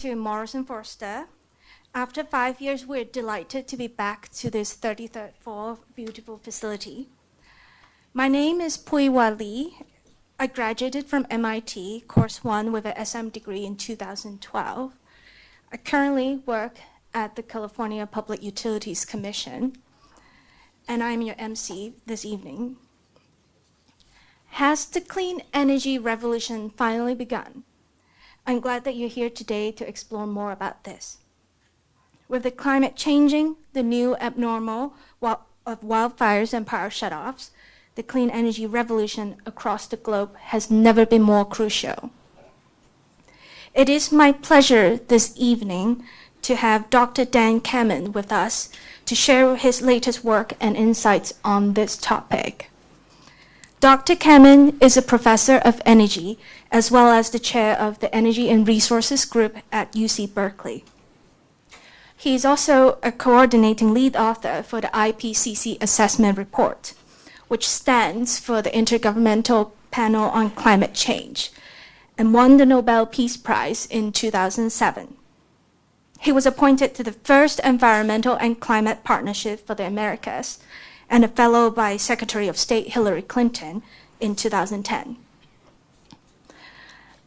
To Morrison Forster. After 5 years, we're delighted to be back to this 33rd floor beautiful facility. My name is Puiwa Lee. I graduated from MIT, course 1 with an SM degree in 2012. I currently work at the California Public Utilities Commission, and I'm your MC this evening. Has the clean energy revolution finally begun? I'm glad that you're here today to explore more about this. With the climate changing, the new abnormal of wildfires and power shutoffs, the clean energy revolution across the globe has never been more crucial. It is my pleasure this evening to have Dr. Dan Kammen with us to share his latest work and insights on this topic. Dr. Kammen is a professor of energy as well as the chair of the Energy and Resources Group at UC Berkeley. He is also a coordinating lead author for the IPCC Assessment Report, which stands for the Intergovernmental Panel on Climate Change, and won the Nobel Peace Prize in 2007. He was appointed to the first Environmental and Climate Partnership for the Americas, and a fellow by Secretary of State Hillary Clinton in 2010.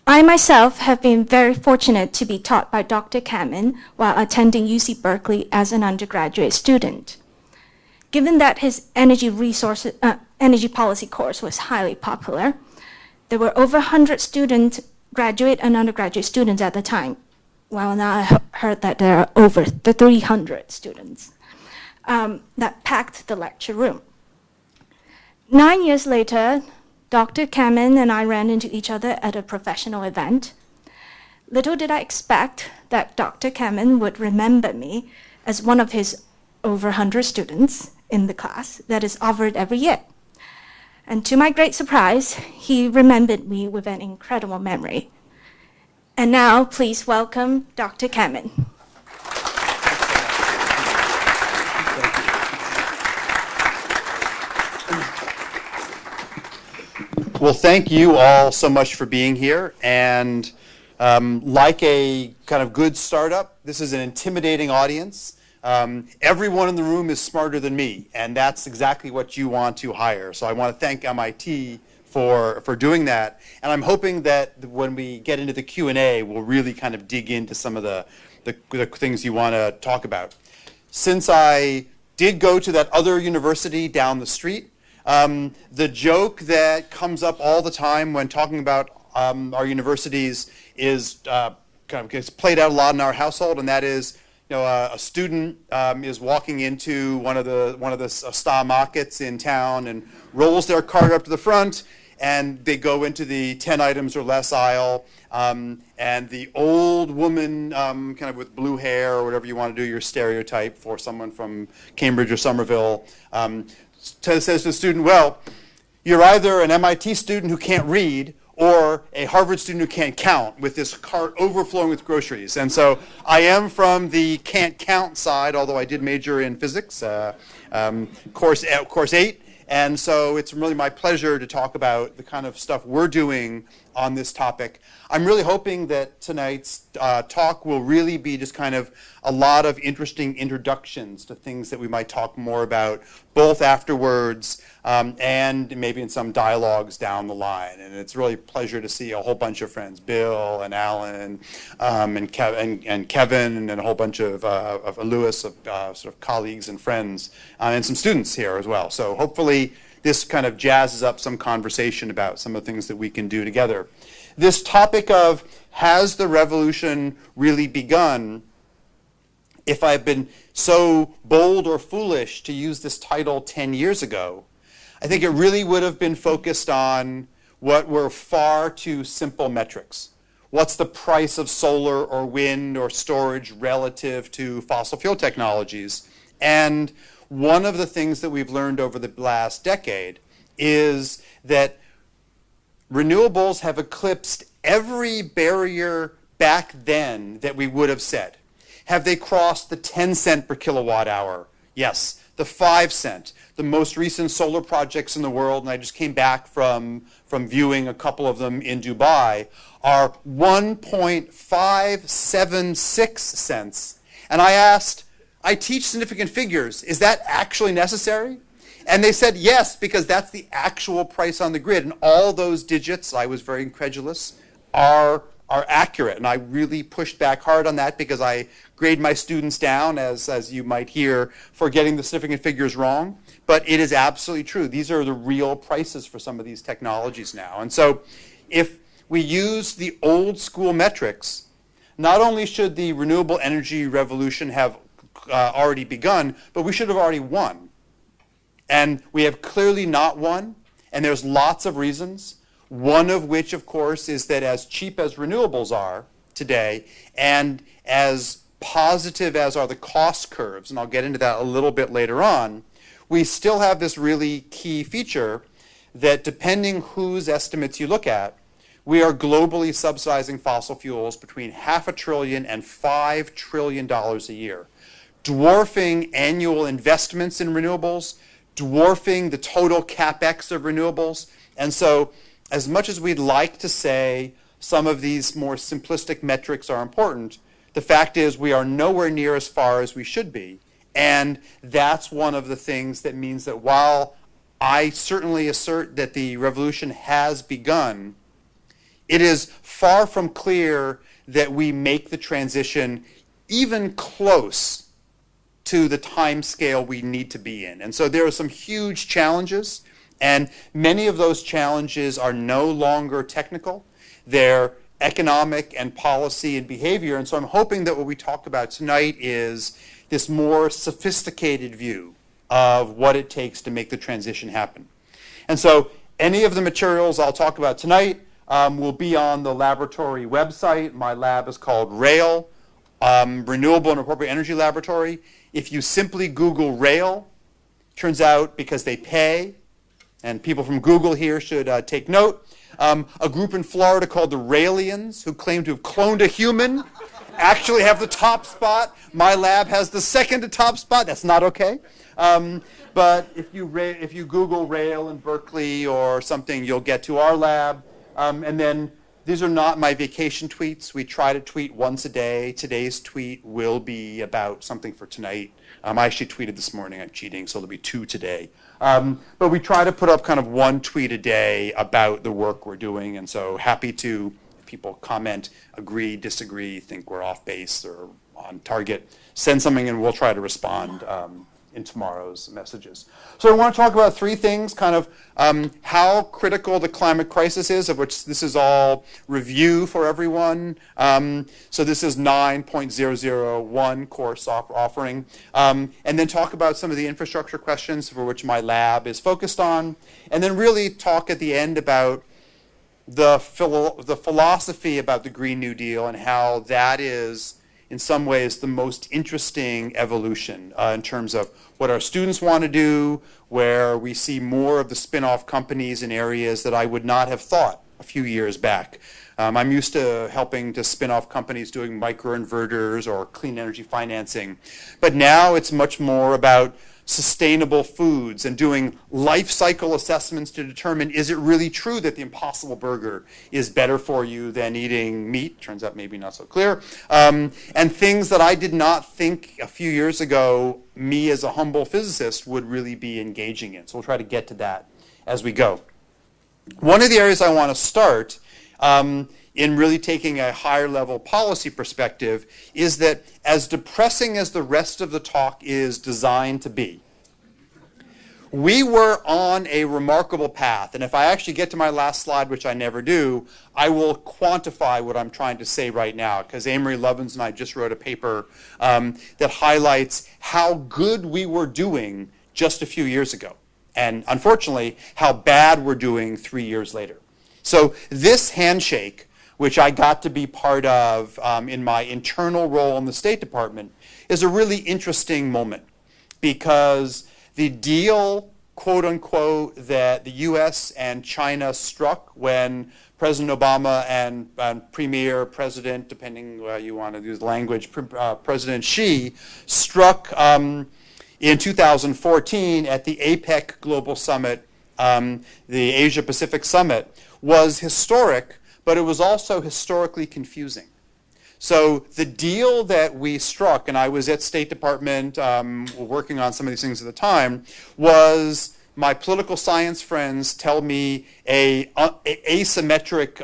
I myself have been very fortunate to be taught by Dr. Kammen while attending UC Berkeley as an undergraduate student. Given that his energy policy course was highly popular, there were over 100 graduate and undergraduate students at the time. Well, now I heard that there are over 300 students that packed the lecture room. 9 years later, Dr. Kammen and I ran into each other at a professional event. Little did I expect that Dr. Kammen would remember me as one of his over 100 students in the class that is offered every year. And to my great surprise, he remembered me with an incredible memory. And now, please welcome Dr. Kammen. Well, thank you all so much for being here. And like a kind of good startup, this is an intimidating audience. Everyone in the room is smarter than me, and that's exactly what you want to hire. So I want to thank MIT for doing that. And I'm hoping that when we get into the Q&A, we'll really kind of dig into some of the things you want to talk about. Since I did go to that other university down the street, the joke that comes up all the time when talking about our universities is kind of gets played out a lot in our household, and that is, a student is walking into one of the star markets in town and rolls their cart up to the front, and they go into the 10 items or less aisle, and the old woman, kind of with blue hair or whatever you want to do, your stereotype for someone from Cambridge or Somerville, says to the student, well, you're either an MIT student who can't read or a Harvard student who can't count, with this cart overflowing with groceries. And so I am from the can't count side, although I did major in physics, course 8. And so it's really my pleasure to talk about the kind of stuff we're doing on this topic. I'm really hoping that tonight's talk will really be just kind of a lot of interesting introductions to things that we might talk more about, both afterwards and maybe in some dialogues down the line. And it's really a pleasure to see a whole bunch of friends, Bill and Alan and Kevin and a whole bunch of Lewis, of sort of colleagues and friends, and some students here as well. So hopefully this kind of jazzes up some conversation about some of the things that we can do together. This topic of, has the revolution really begun? If I've been so bold or foolish to use this title 10 years ago, I think it really would have been focused on what were far too simple metrics. What's the price of solar or wind or storage relative to fossil fuel technologies? And one of the things that we've learned over the last decade is that renewables have eclipsed every barrier back then that we would have set. Have they crossed the 10 cent per kilowatt hour? Yes. the 5-cent. The most recent solar projects in the world, and I just came back from viewing a couple of them in Dubai, are 1.576 cents. And I asked, I teach significant figures, is that actually necessary? And they said yes, because that's the actual price on the grid. And all those digits, I was very incredulous, are accurate. And I really pushed back hard on that because I grade my students down, as you might hear, for getting the significant figures wrong. But it is absolutely true. These are the real prices for some of these technologies now. And so if we use the old school metrics, not only should the renewable energy revolution have already begun, but we should have already won. And we have clearly not won, and there's lots of reasons. One of which, of course, is that as cheap as renewables are today, and as positive as are the cost curves, and I'll get into that a little bit later on, we still have this really key feature that, depending whose estimates you look at, we are globally subsidizing fossil fuels between $500 billion and $5 trillion a year, dwarfing annual investments in renewables, dwarfing the total capex of renewables. And so, as much as we'd like to say some of these more simplistic metrics are important, the fact is we are nowhere near as far as we should be. And that's one of the things that means that while I certainly assert that the revolution has begun, it is far from clear that we make the transition even close to the time scale we need to be in. And so there are some huge challenges, and many of those challenges are no longer technical. They're economic and policy and behavior. And so I'm hoping that what we talk about tonight is this more sophisticated view of what it takes to make the transition happen. And so any of the materials I'll talk about tonight will be on the laboratory website. My lab is called RAIL, Renewable and Appropriate Energy Laboratory. If you simply Google RAIL, turns out because they pay, and people from Google here should take note, a group in Florida called the Railians, who claim to have cloned a human, actually have the top spot. My lab has the second to top spot. That's not okay. But if you Google RAIL in Berkeley or something, you'll get to our lab. And then these are not my vacation tweets. We try to tweet once a day. Today's tweet will be about something for tonight. I actually tweeted this morning. I'm cheating, so there'll be 2 today. But we try to put up kind of 1 tweet a day about the work we're doing. And so happy to, if people comment, agree, disagree, think we're off base or on target, send something and we'll try to respond in tomorrow's messages. So I want to talk about 3 things, kind of how critical the climate crisis is, of which this is all review for everyone. So this is 9.001 course offering. And then talk about some of the infrastructure questions for which my lab is focused on. And then really talk at the end about the philosophy about the Green New Deal and how that is, in some ways, the most interesting evolution in terms of what our students want to do, where we see more of the spin-off companies in areas that I would not have thought a few years back. I'm used to helping to spin off companies doing microinverters or clean energy financing. But now it's much more about sustainable foods and doing life cycle assessments to determine, is it really true that the Impossible Burger is better for you than eating meat? Turns out maybe not so clear. And things that I did not think a few years ago me as a humble physicist would really be engaging in. So we'll try to get to that as we go. One of the areas I want to start in really taking a higher level policy perspective is that, as depressing as the rest of the talk is designed to be, we were on a remarkable path. And if I actually get to my last slide, which I never do, I will quantify what I'm trying to say right now, because Amory Lovins and I just wrote a paper that highlights how good we were doing just a few years ago, and unfortunately, how bad we're doing 3 years later. So this handshake, which I got to be part of in my internal role in the State Department, is a really interesting moment, because the deal, quote unquote, that the US and China struck when President Obama and President, depending you want to use language, President Xi struck in 2014 at the APEC Global Summit, the Asia-Pacific Summit, was historic, but it was also historically confusing. So the deal that we struck, and I was at State Department working on some of these things at the time, was my political science friends tell me a asymmetric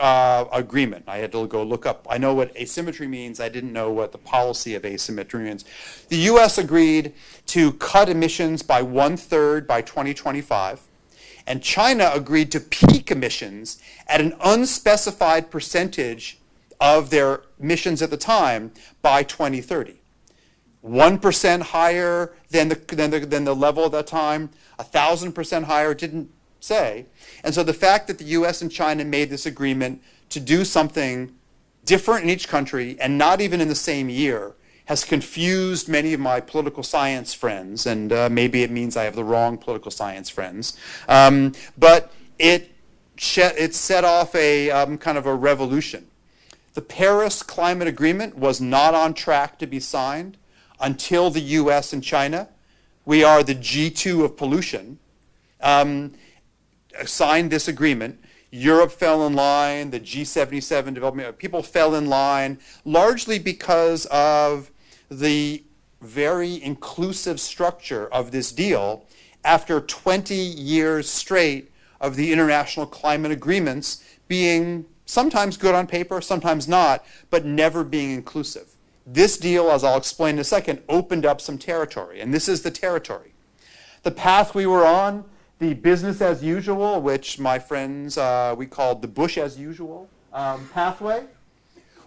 agreement. I had to go look up. I know what asymmetry means. I didn't know what the policy of asymmetry means. The U.S. agreed to cut emissions by 1/3 by 2025. And China agreed to peak emissions at an unspecified percentage of their emissions at the time by 2030. 1% higher than the level at that time, 1,000% higher, didn't say. And so the fact that the US and China made this agreement to do something different in each country and not even in the same year has confused many of my political science friends, and maybe it means I have the wrong political science friends. But it set off a kind of a revolution. The Paris Climate Agreement was not on track to be signed until the US and China, we are the G2 of pollution, signed this agreement. Europe fell in line, the G77 development, people fell in line, largely because of the very inclusive structure of this deal after 20 years straight of the international climate agreements being sometimes good on paper, sometimes not, but never being inclusive. This deal, as I'll explain in a second, opened up some territory, and this is the territory. The path we were on, the business as usual, which my friends, we called the Bush as usual pathway,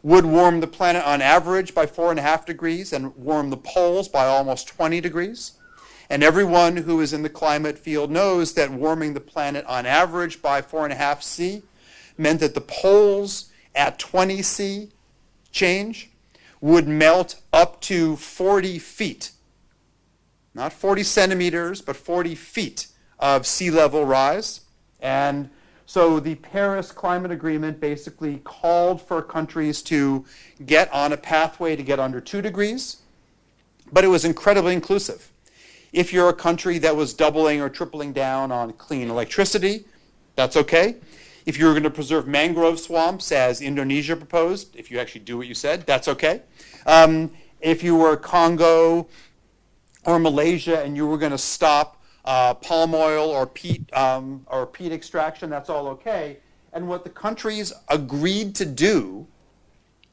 would warm the planet on average by 4.5 degrees and warm the poles by almost 20 degrees. And everyone who is in the climate field knows that warming the planet on average by 4.5 C meant that the poles at 20 C change would melt up to 40 feet. Not 40 centimeters, but 40 feet of sea level rise. And so the Paris Climate Agreement basically called for countries to get on a pathway to get under 2 degrees, but it was incredibly inclusive. If you're a country that was doubling or tripling down on clean electricity, that's okay. If you were going to preserve mangrove swamps, as Indonesia proposed, if you actually do what you said, that's okay. If you were Congo or Malaysia and you were going to stop palm oil or peat extraction, that's all okay. And what the countries agreed to do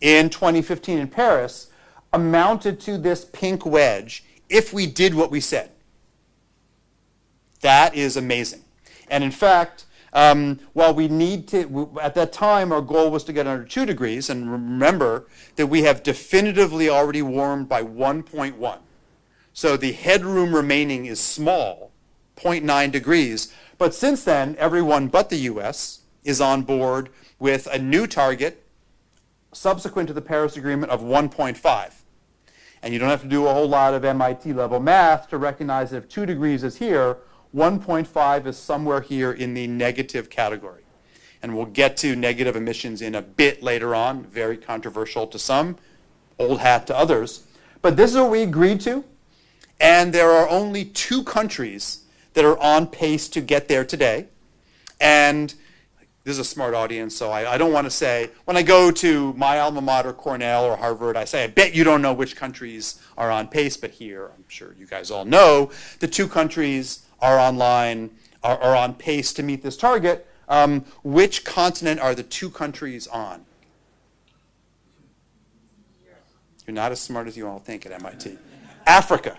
in 2015 in Paris amounted to this pink wedge if we did what we said. That is amazing. And in fact, while we need to, at that time, our goal was to get under 2 degrees, and remember that we have definitively already warmed by 1.1. So the headroom remaining is small, 0.9 degrees. But since then, everyone but the US is on board with a new target subsequent to the Paris Agreement of 1.5. And you don't have to do a whole lot of MIT level math to recognize that if 2 degrees is here, 1.5 is somewhere here in the negative category. And we'll get to negative emissions in a bit later on, very controversial to some, old hat to others. But this is what we agreed to, and there are only 2 countries that are on pace to get there today. And this is a smart audience, so I don't want to say, when I go to my alma mater, Cornell or Harvard, I say, I bet you don't know which countries are on pace, but here, I'm sure you guys all know, the 2 countries are on pace to meet this target. Which continent are the 2 countries on? You're not as smart as you all think at MIT. Africa.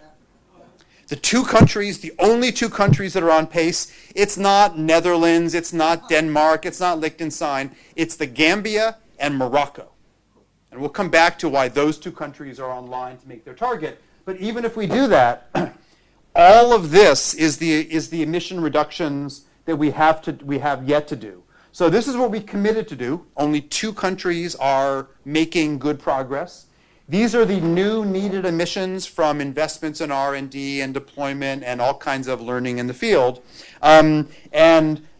The 2 countries, the only 2 countries that are on pace, it's not Netherlands, it's not Denmark, it's not Liechtenstein, it's the Gambia and Morocco. And we'll come back to why those 2 countries are on line to make their target. But even if we do that, all of this is the emission reductions that we have yet to do. So this is what we committed to do. Only 2 countries are making good progress. These are the new needed emissions from investments in R&D and deployment and all kinds of learning in the field. And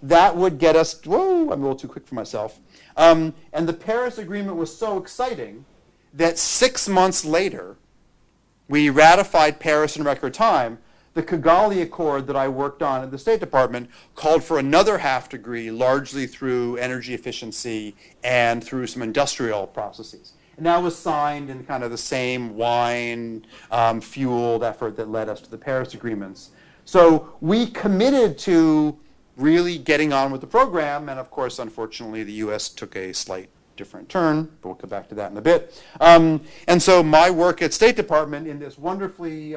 that would get us, whoa, I'm a little too quick for myself. And the Paris Agreement was so exciting that 6 months later, we ratified Paris in record time. The Kigali Accord that I worked on at the State Department called for another half degree, largely through energy efficiency and through some industrial processes. And that was signed in kind of the same wine-fueled effort that led us to the Paris agreements. So we committed to really getting on with the program, and of course, unfortunately, the US took a slight different turn, but we'll come back to that in a bit. And so my work at State Department in this wonderfully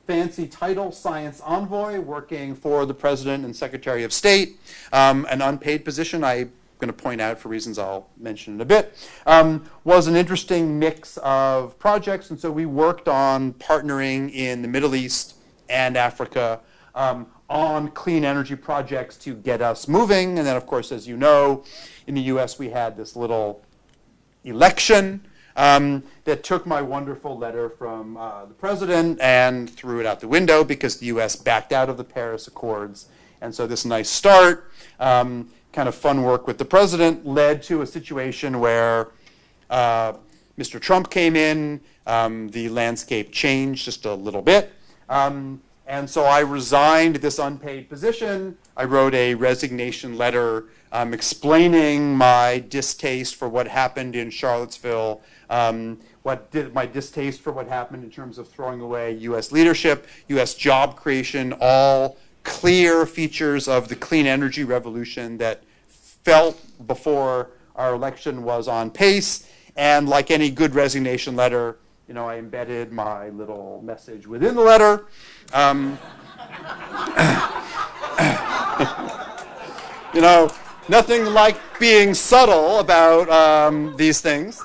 fancy title, Science Envoy, working for the President and Secretary of State, an unpaid position I'm going to point out for reasons I'll mention in a bit, was an interesting mix of projects. And so we worked on partnering in the Middle East and Africa on clean energy projects to get us moving. And then, of course, as you know, in the US, we had this little election that took my wonderful letter from the president and threw it out the window because the US backed out of the Paris Accords. And so this nice start, kind of fun work with the president, led to a situation where Mr. Trump came in, the landscape changed just a little bit. And so I resigned this unpaid position. I wrote a resignation letter explaining my distaste for what happened in Charlottesville, my distaste for what happened in terms of throwing away U.S. leadership, U.S. job creation, all clear features of the clean energy revolution that felt before our election was on pace. And like any good resignation letter, I embedded my little message within the letter. Nothing like being subtle about these things.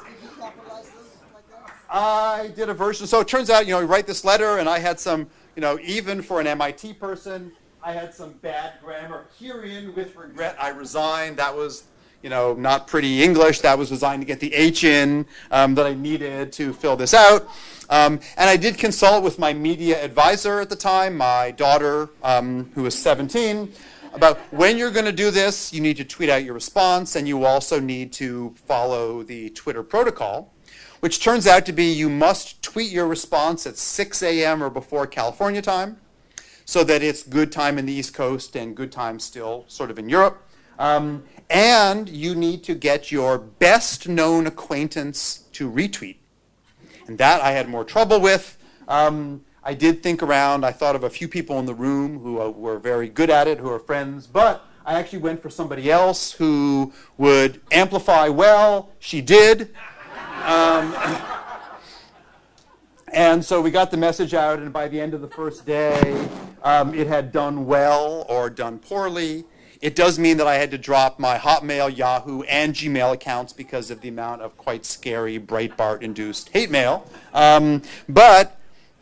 I did a version. So it turns out, you write this letter, and I had some, even for an MIT person, I had some bad grammar. Herein, with regret, I resigned. That was not pretty English. That was designed to get the H in that I needed to fill this out. And I did consult with my media advisor at the time, my daughter, who was 17, about when you're going to do this, you need to tweet out your response, and you also need to follow the Twitter protocol, which turns out to be you must tweet your response at 6 a.m. or before California time, so that it's good time in the East Coast and good time still sort of in Europe. And you need to get your best known acquaintance to retweet. And that I had more trouble with. I did think around. I thought of a few people in the room who were very good at it, who are friends. But I actually went for somebody else who would amplify well. She did. And so we got the message out, and by the end of the first day, it had done well or done poorly. It does mean that I had to drop my Hotmail, Yahoo, and Gmail accounts because of the amount of quite scary Breitbart-induced hate mail. But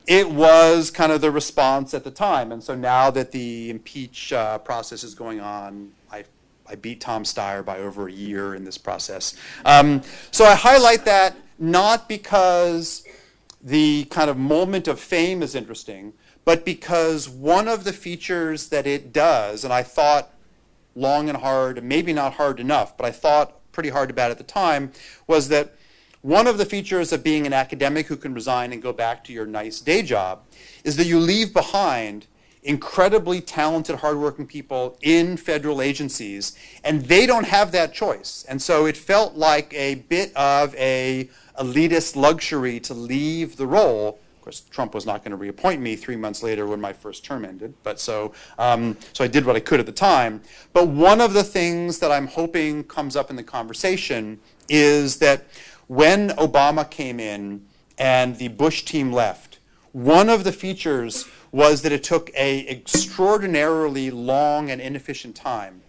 it was kind of the response at the time. And so now that the impeach process is going on, I beat Tom Steyer by over a year in this process. So I highlight that not because the kind of moment of fame is interesting, but because one of the features that it does, and I thought long and hard, maybe not hard enough, but I thought pretty hard about it at the time, was that one of the features of being an academic who can resign and go back to your nice day job is that you leave behind incredibly talented, hardworking people in federal agencies, and they don't have that choice. And so it felt like a bit of a elitist luxury to leave the role. Of course, Trump was not going to reappoint me 3 months later when my first term ended, but so I did what I could at the time. But one of the things that I'm hoping comes up in the conversation is that when Obama came in and the Bush team left, one of the features was that it took an extraordinarily long and inefficient time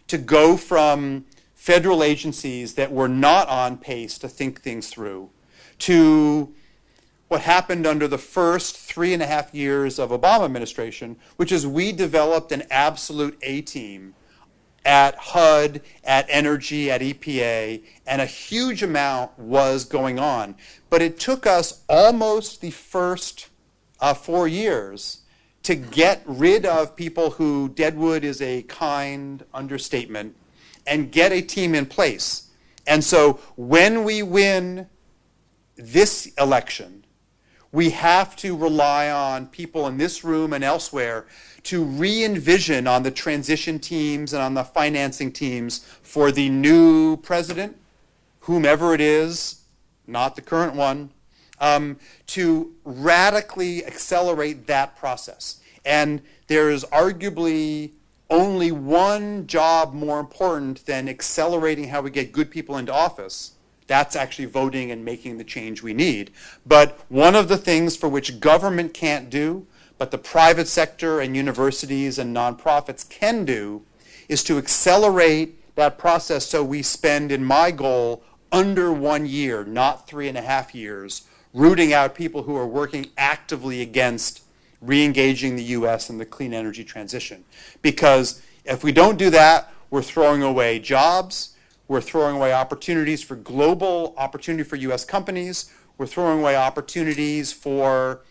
to go from federal agencies that were not on pace to think things through to what happened under the first 3.5 years of Obama administration, which is we developed an absolute A-team at HUD, at Energy, at EPA, and a huge amount was going on. But it took us almost the first 4 years to get rid of people who, deadwood is a kind understatement, and get a team in place. And so when we win this election, We have to rely on people in this room and elsewhere to re-envision on the transition teams and on the financing teams for the new president, whomever it is, not the current one, to radically accelerate that process. And there is arguably only one job more important than accelerating how we get good people into office. That's actually voting and making the change we need. But one of the things for which government can't do, but the private sector and universities and nonprofits can do, is to accelerate that process so we spend, in my goal, under 1 year, not 3.5 years, rooting out people who are working actively against re-engaging the U.S. in the clean energy transition. Because if we don't do that, we're throwing away jobs, we're throwing away opportunities for global opportunity for U.S. companies, we're throwing away opportunities for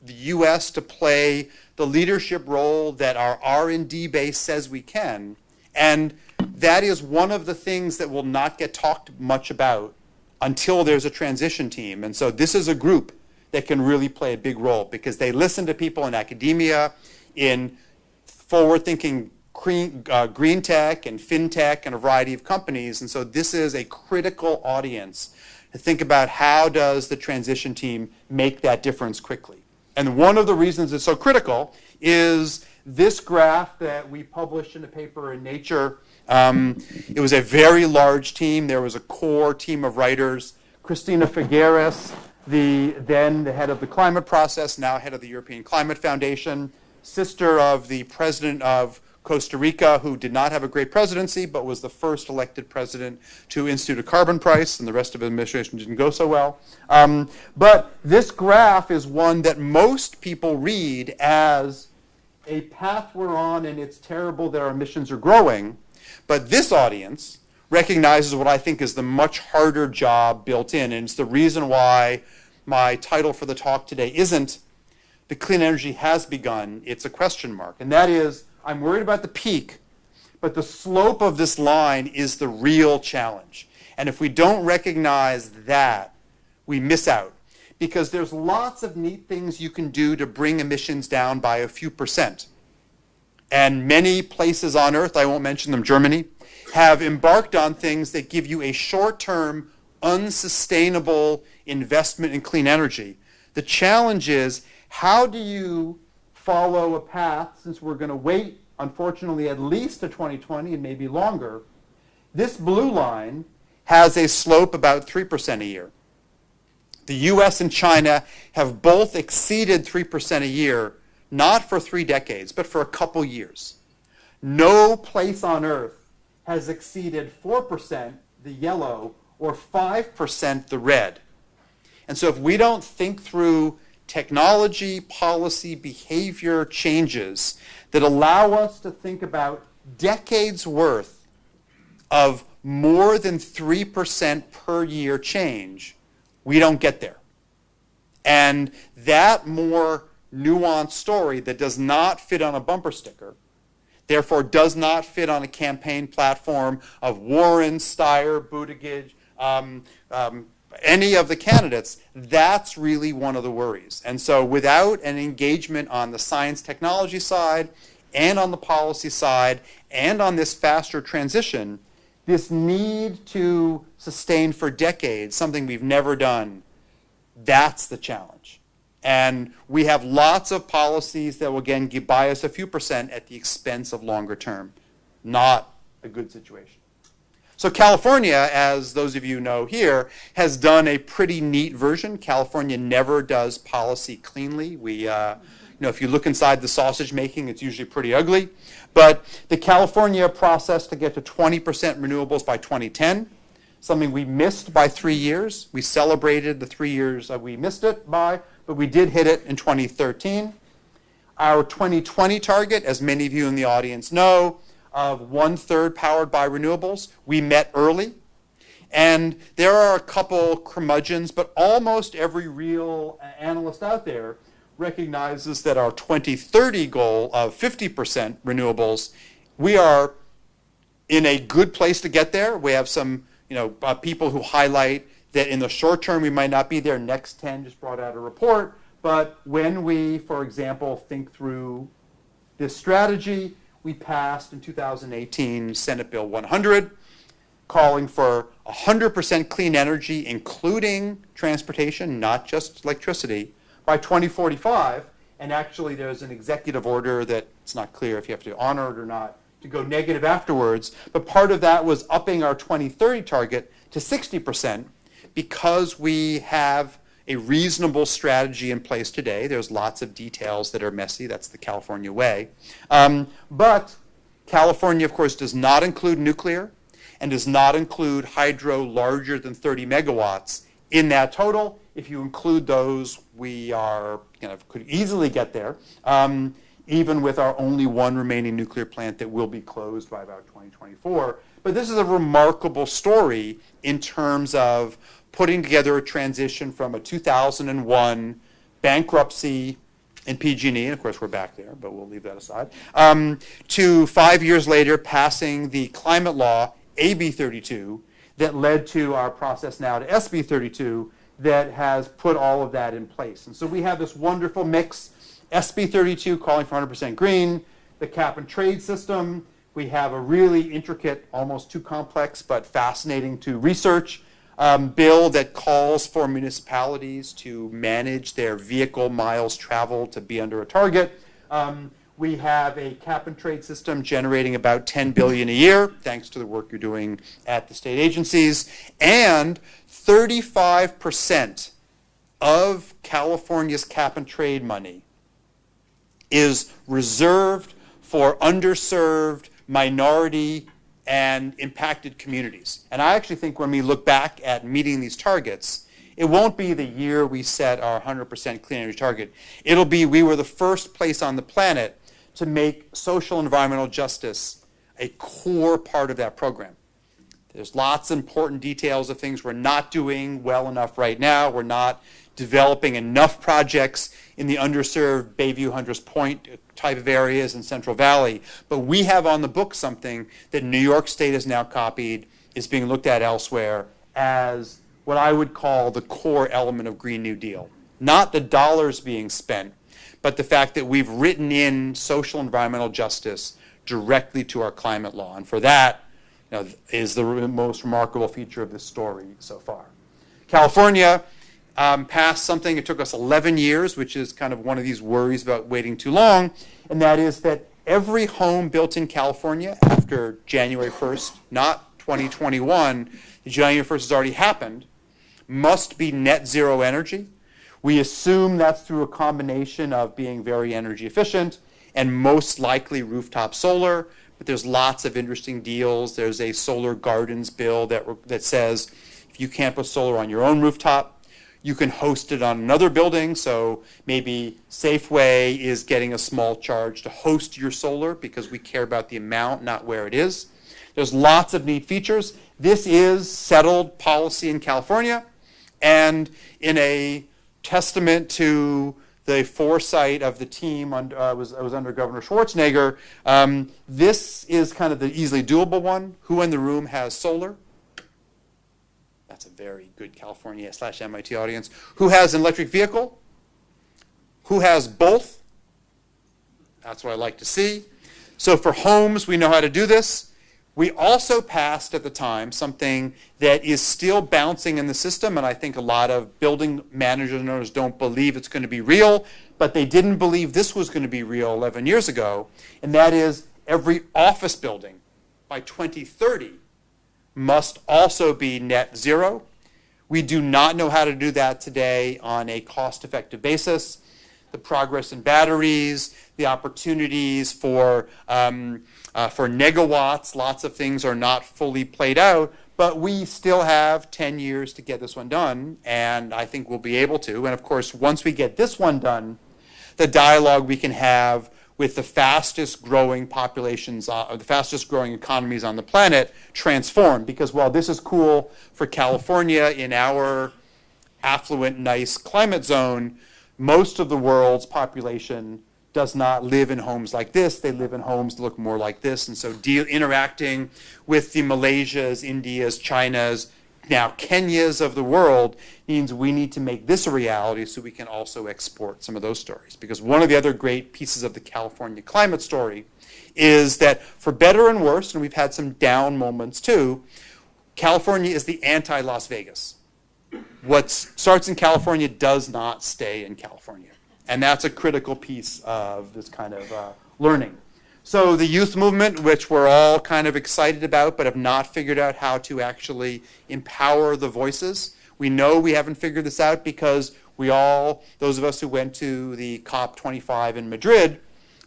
the U.S. to play the leadership role that our R&D base says we can. And that is one of the things that will not get talked much about until there's a transition team. And so this is a group that can really play a big role because they listen to people in academia, in forward-thinking green tech and fintech and a variety of companies. And so this is a critical audience to think about how does the transition team make that difference quickly. And one of the reasons it's so critical is this graph that we published in a paper in Nature. It was a very large team. There was a core team of writers. Cristina Figueres, then the head of the climate process, now head of the European Climate Foundation, sister of the president of Costa Rica, who did not have a great presidency, but was the first elected president to institute a carbon price, and the rest of the administration didn't go so well. But this graph is one that most people read as a path we're on, and it's terrible that our emissions are growing. But this audience recognizes what I think is the much harder job built in, and it's the reason why my title for the talk today isn't "The Clean Energy Has Begun," it's a question mark. And that is, I'm worried about the peak, but the slope of this line is the real challenge. And if we don't recognize that, we miss out. Because there's lots of neat things you can do to bring emissions down by a few percent. And many places on Earth, I won't mention them, Germany, have embarked on things that give you a short-term, unsustainable investment in clean energy. The challenge is, how do you follow a path, since we're going to wait, unfortunately, at least to 2020 and maybe longer? This blue line has a slope about 3% a year. The US and China have both exceeded 3% a year, not for 3 decades, but for a couple years. No place on Earth has exceeded 4%, the yellow, or 5%, the red. And so if we don't think through technology, policy, behavior changes that allow us to think about decades worth of more than 3% per year change, we don't get there. And that more nuanced story that does not fit on a bumper sticker, therefore does not fit on a campaign platform of Warren, Steyer, Buttigieg, any of the candidates, that's really one of the worries. And so without an engagement on the science technology side and on the policy side and on this faster transition, this need to sustain for decades something we've never done, that's the challenge. And we have lots of policies that will, again, buy us a few percent at the expense of longer term. Not a good situation. So California, as those of you know here, has done a pretty neat version. California never does policy cleanly. If you look inside the sausage making, it's usually pretty ugly. But the California process to get to 20% renewables by 2010, something we missed by 3 years. We celebrated the 3 years we missed it by, but we did hit it in 2013. Our 2020 target, as many of you in the audience know, of 1/3 powered by renewables, we met early. And there are a couple curmudgeons, but almost every real analyst out there recognizes that our 2030 goal of 50% renewables, we are in a good place to get there. We have some people who highlight that in the short term we might not be there. Next 10 just brought out a report, But when we, for example, think through this strategy, we passed in 2018 Senate Bill 100, calling for 100% clean energy, including transportation, not just electricity, by 2045. And actually, there's an executive order that it's not clear if you have to honor it or not, to go negative afterwards. But part of that was upping our 2030 target to 60% because we have a reasonable strategy in place today. There's lots of details that are messy. That's the California way. But California, of course, does not include nuclear and does not include hydro larger than 30 megawatts in that total. If you include those, we are could easily get there, even with our only one remaining nuclear plant that will be closed by about 2024. But this is a remarkable story in terms of putting together a transition from a 2001 bankruptcy in PG&E, and of course we're back there, but we'll leave that aside, to 5 years later passing the climate law, AB 32, that led to our process now to SB 32 that has put all of that in place. And so we have this wonderful mix, SB 32 calling for 100% green, the cap and trade system. We have a really intricate, almost too complex, but fascinating to research, bill that calls for municipalities to manage their vehicle miles traveled to be under a target. We have a cap and trade system generating about $10 billion a year, thanks to the work you're doing at the state agencies, and 35% of California's cap and trade money is reserved for underserved, minority, and impacted communities. And I actually think when we look back at meeting these targets, it won't be the year we set our 100% clean energy target. It'll be we were the first place on the planet to make social and environmental justice a core part of that program. There's lots of important details of things we're not doing well enough right now. We're not developing enough projects in the underserved Bayview, Hunters Point type of areas in Central Valley. But we have on the book something that New York State has now copied, is being looked at elsewhere as what I would call the core element of Green New Deal. Not the dollars being spent, but the fact that we've written in social and environmental justice directly to our climate law. And for that, is the most remarkable feature of this story so far. California passed something, it took us 11 years, which is kind of one of these worries about waiting too long, and that is that every home built in California after January 1st, not 2021, January 1st has already happened, must be net zero energy. We assume that's through a combination of being very energy efficient and most likely rooftop solar, but there's lots of interesting deals. There's a solar gardens bill that says if you can't put solar on your own rooftop, you can host it on another building. So maybe Safeway is getting a small charge to host your solar because we care about the amount, not where it is. There's lots of neat features. This is settled policy in California, and in a testament to the foresight of the team, I was under Governor Schwarzenegger, this is kind of the easily doable one. Who in the room has solar? That's a very good California/MIT audience. Who has an electric vehicle? Who has both? That's what I like to see. So for homes, we know how to do this. We also passed at the time something that is still bouncing in the system, and I think a lot of building managers and owners don't believe it's going to be real, but they didn't believe this was going to be real 11 years ago, and that is every office building by 2030 must also be net zero. We do not know how to do that today on a cost-effective basis. The progress in batteries, the opportunities for negawatts, lots of things are not fully played out, but we still have 10 years to get this one done, and I think we'll be able to. And of course, once we get this one done, the dialogue we can have with the fastest growing populations, the fastest growing economies on the planet transform. Because while this is cool for California in our affluent, nice climate zone, most of the world's population does not live in homes like this. They live in homes that look more like this. And so interacting with the Malaysias, Indias, Chinas, now Kenyas of the world means we need to make this a reality so we can also export some of those stories. Because one of the other great pieces of the California climate story is that for better and worse, and we've had some down moments too, California is the anti-Las Vegas. What starts in California does not stay in California. And that's a critical piece of this kind of learning. So the youth movement, which we're all kind of excited about but have not figured out how to actually empower the voices. We know we haven't figured this out because we all, those of us who went to the COP25 in Madrid,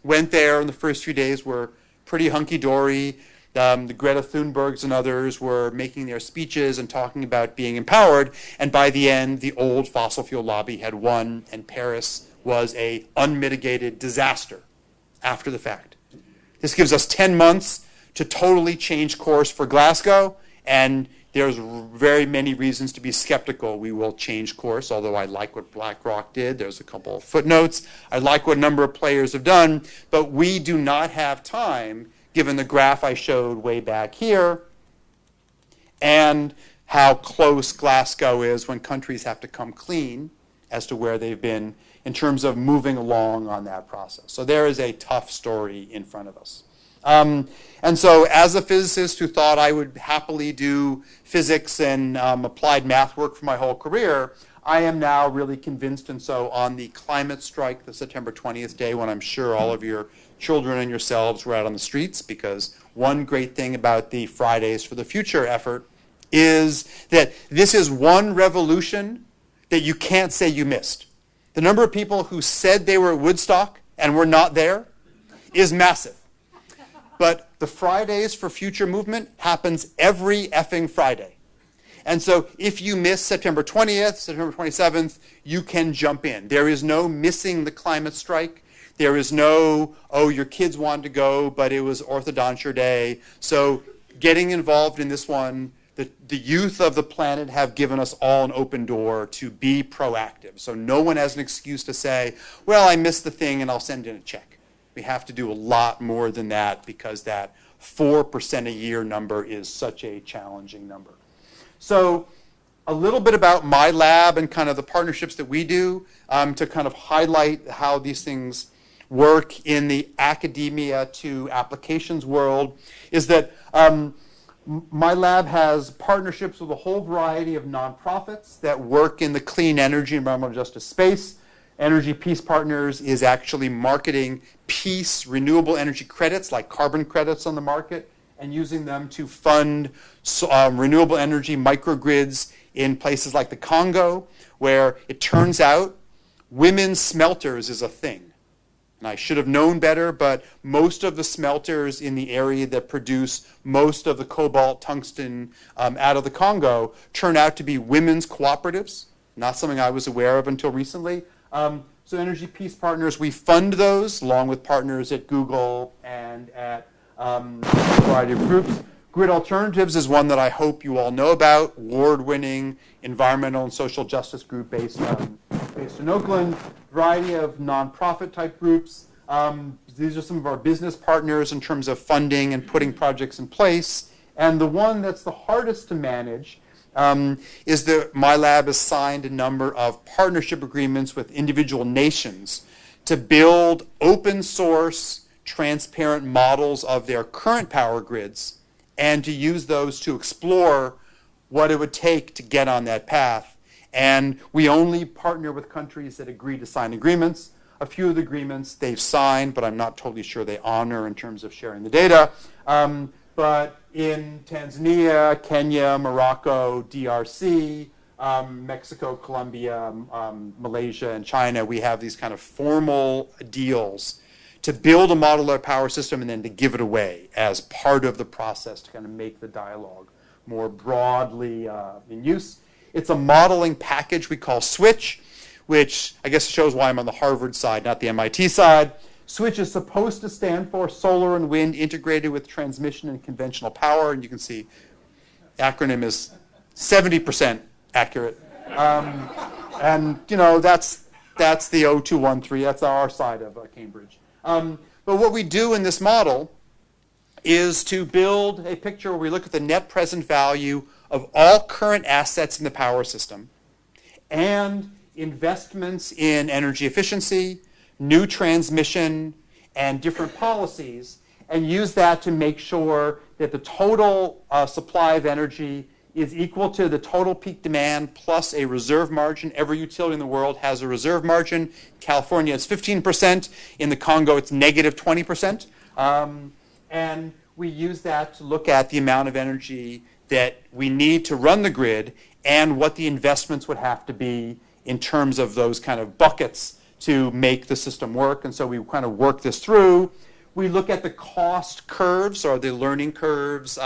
went there and the first few days were pretty hunky-dory. The Greta Thunbergs and others were making their speeches and talking about being empowered. And by the end, the old fossil fuel lobby had won, and Paris was an unmitigated disaster after the fact. This gives us 10 months to totally change course for Glasgow, and there's very many reasons to be skeptical we will change course, although I like what BlackRock did. There's a couple of footnotes. I like what a number of players have done, but we do not have time, given the graph I showed way back here, and how close Glasgow is when countries have to come clean as to where they've been in terms of moving along on that process. So there is a tough story in front of us. And so as a physicist who thought I would happily do physics and applied math work for my whole career, I am now really convinced, and so on the climate strike, the September 20th day, when I'm sure all of your children and yourselves were out on the streets, because one great thing about the Fridays for the Future effort is that this is one revolution that you can't say you missed. The number of people who said they were at Woodstock and were not there is massive. But the Fridays for Future movement happens every effing Friday. And so if you miss September 20th, September 27th, you can jump in. There is no missing the climate strike. There is no, oh, your kids wanted to go, but it was orthodonture day. So getting involved in this one, the youth of the planet have given us all an open door to be proactive. So no one has an excuse to say, well, I missed the thing and I'll send in a check. We have to do a lot more than that because that 4% a year number is such a challenging number. So a little bit about my lab and kind of the partnerships that we do to kind of highlight how these things work in the academia to applications world is that my lab has partnerships with a whole variety of nonprofits that work in the clean energy and environmental justice space. Energy Peace Partners is actually marketing peace renewable energy credits like carbon credits on the market and using them to fund renewable energy microgrids in places like the Congo, where it turns out women's smelters is a thing. And I should have known better, but most of the smelters in the area that produce most of the cobalt, tungsten out of the Congo turn out to be women's cooperatives, not something I was aware of until recently. So Energy Peace Partners, we fund those along with partners at Google and at a variety of groups. Grid Alternatives is one that I hope you all know about, award-winning environmental and social justice group based in Oakland, variety of nonprofit type groups. These are some of our business partners in terms of funding and putting projects in place. And the one that's the hardest to manage is that my lab has signed a number of partnership agreements with individual nations to build open source, transparent models of their current power grids and to use those to explore what it would take to get on that path. And we only partner with countries that agree to sign agreements. A few of the agreements they've signed, but I'm not totally sure they honor in terms of sharing the data. But in Tanzania, Kenya, Morocco, DRC, Mexico, Colombia, Malaysia, and China, we have these kind of formal deals to build a modular power system and then to give it away as part of the process to kind of make the dialogue more broadly in use. It's a modeling package we call SWITCH, which I guess shows why I'm on the Harvard side, not the MIT side. SWITCH is supposed to stand for solar and wind integrated with transmission and conventional power, and you can see the acronym is 70% accurate. And you know, that's the 0213, that's our side of Cambridge. But what we do in this model is to build a picture where we look at the net present value of all current assets in the power system and investments in energy efficiency, new transmission, and different policies, and use that to make sure that the total supply of energy is equal to the total peak demand plus a reserve margin. Every utility in the world has a reserve margin. California is 15%. In the Congo, it's negative 20%. And we use that to look at the amount of energy that we need to run the grid and what the investments would have to be in terms of those kind of buckets to make the system work. And so we kind of work this through. We look at the cost curves or the learning curves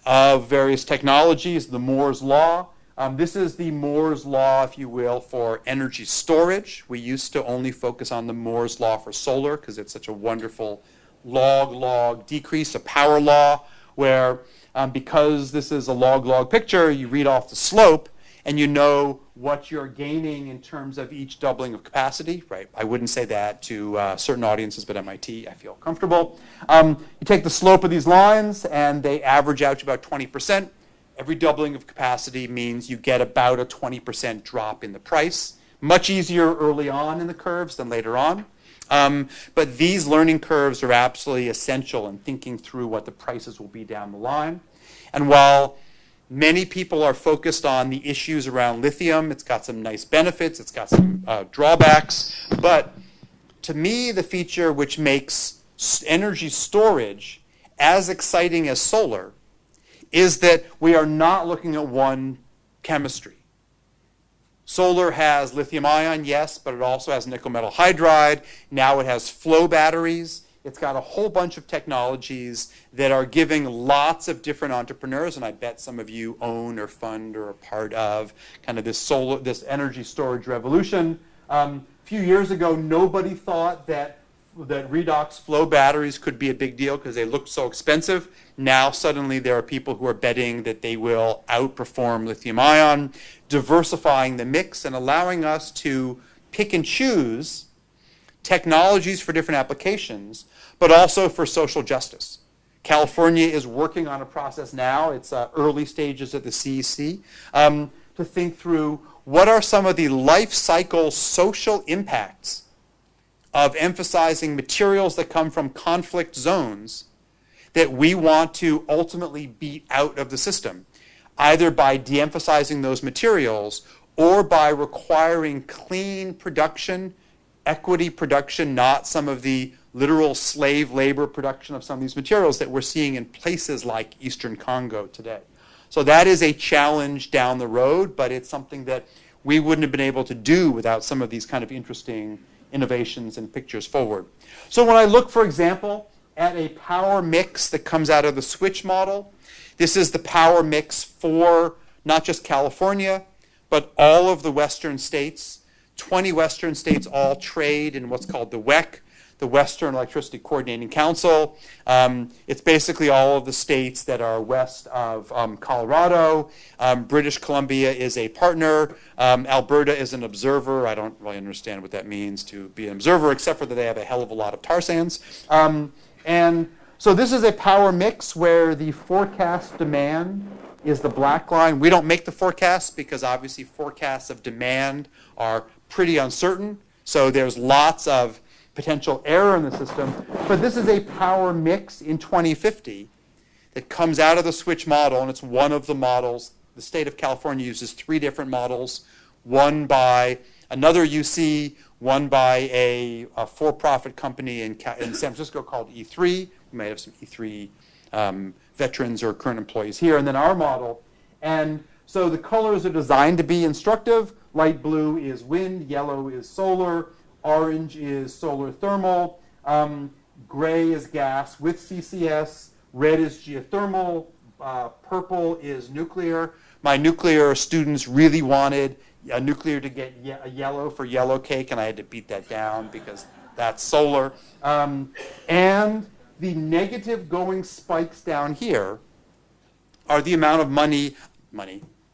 of various technologies, the Moore's Law. This is the Moore's Law, if you will, for energy storage. We used to only focus on the Moore's Law for solar because it's such a wonderful log-log decrease, a power law, where because this is a log-log picture, you read off the slope and you know what you're gaining in terms of each doubling of capacity, right? I wouldn't say that to certain audiences, but MIT, I feel comfortable. You take the slope of these lines, and they average out to about 20%. Every doubling of capacity means you get about a 20% drop in the price. Much easier early on in the curves than later on. But these learning curves are absolutely essential in thinking through what the prices will be down the line. And while many people are focused on the issues around lithium, it's got some nice benefits, it's got some drawbacks, but to me, the feature which makes energy storage as exciting as solar is that we are not looking at one chemistry. Solar has lithium ion, yes, but it also has nickel metal hydride. Now it has flow batteries. It's got a whole bunch of technologies that are giving lots of different entrepreneurs, and I bet some of you own or fund or are part of kind of this energy storage revolution. A few years ago, nobody thought that redox flow batteries could be a big deal because they looked so expensive. Now suddenly there are people who are betting that they will outperform lithium ion, diversifying the mix and allowing us to pick and choose technologies for different applications, but also for social justice. California is working on a process now, it's early stages at the CEC, to think through what are some of the life cycle social impacts of emphasizing materials that come from conflict zones that we want to ultimately beat out of the system, either by de-emphasizing those materials or by requiring clean production, equity production, not some of the literal slave labor production of some of these materials that we're seeing in places like Eastern Congo today. So that is a challenge down the road, but it's something that we wouldn't have been able to do without some of these kind of interesting innovations and pictures forward. So when I look, for example, at a power mix that comes out of the switch model, this is the power mix for not just California, but all of the Western states. 20 Western states all trade in what's called the WEC, the Western Electricity Coordinating Council. It's basically all of the states that are west of Colorado. British Columbia is a partner. Alberta is an observer. I don't really understand what that means to be an observer, except for that they have a hell of a lot of tar sands. And so this is a power mix where the forecast demand is the black line. We don't make the forecasts because obviously forecasts of demand are pretty uncertain. So there's lots of potential error in the system. But this is a power mix in 2050 that comes out of the switch model, and it's one of the models. The state of California uses 3 different models, one by another UC, one by a for-profit company in San Francisco called E3. We may have some E3 veterans or current employees here, and then our model. And so the colors are designed to be instructive. Light blue is wind, yellow is solar, orange is solar thermal, gray is gas with CCS, red is geothermal, purple is nuclear. My nuclear students really wanted nuclear to get a yellow for yellow cake, and I had to beat that down because that's solar. And the negative going spikes down here are the amount of the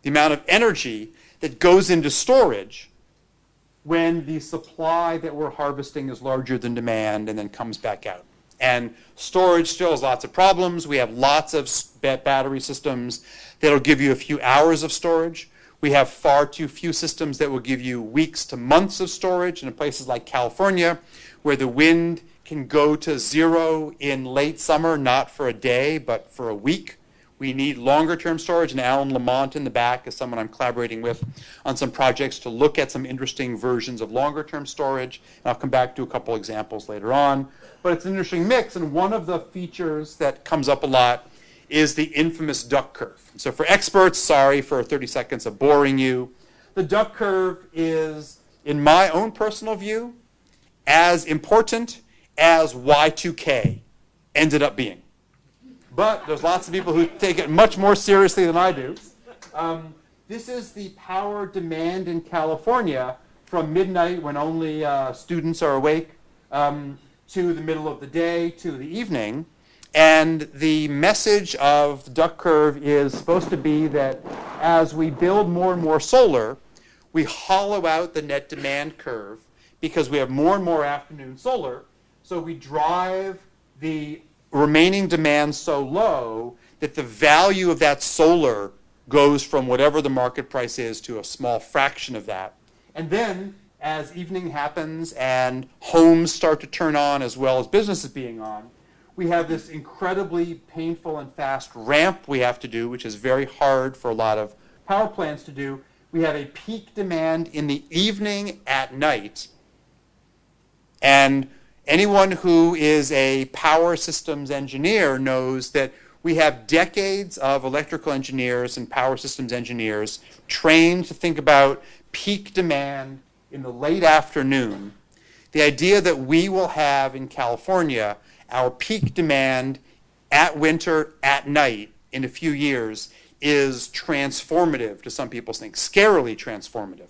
amount of energy that goes into storage when the supply that we're harvesting is larger than demand and then comes back out. And storage still has lots of problems. We have lots of battery systems that'll give you a few hours of storage. We have far too few systems that will give you weeks to months of storage. And in places like California, where the wind can go to 0 in late summer, not for a day, but for a week, we need longer-term storage. And Alan Lamont in the back is someone I'm collaborating with on some projects to look at some interesting versions of longer-term storage. And I'll come back to a couple examples later on. But it's an interesting mix, and one of the features that comes up a lot is the infamous duct curve. So for experts, sorry for 30 seconds of boring you, the duct curve is, in my own personal view, as important as Y2K ended up being. But there's lots of people who take it much more seriously than I do. This is the power demand in California from midnight, when only students are awake, to the middle of the day, to the evening. And the message of the duct curve is supposed to be that as we build more and more solar, we hollow out the net demand curve because we have more and more afternoon solar. So we drive the remaining demand so low that the value of that solar goes from whatever the market price is to a small fraction of that. And then as evening happens and homes start to turn on as well as businesses being on, we have this incredibly painful and fast ramp we have to do, which is very hard for a lot of power plants to do. We have a peak demand in the evening at night. And anyone who is a power systems engineer knows that we have decades of electrical engineers and power systems engineers trained to think about peak demand in the late afternoon. The idea that we will have in California our peak demand at winter, at night, in a few years is transformative to some people think, scarily transformative.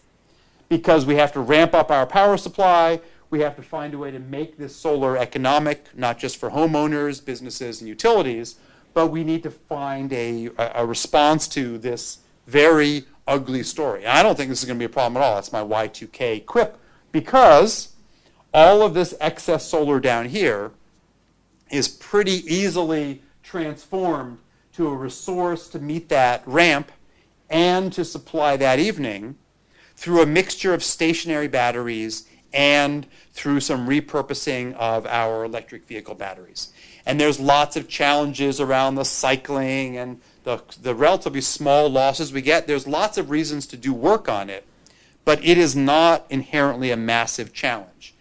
Because we have to ramp up our power supply, we have to find a way to make this solar economic, not just for homeowners, businesses, and utilities, but we need to find a response to this very ugly story. And I don't think this is going to be a problem at all. That's my Y2K quip. Because all of this excess solar down here is pretty easily transformed to a resource to meet that ramp and to supply that evening through a mixture of stationary batteries and through some repurposing of our electric vehicle batteries. And there's lots of challenges around the cycling and the relatively small losses we get. There's lots of reasons to do work on it, but it is not inherently a massive challenge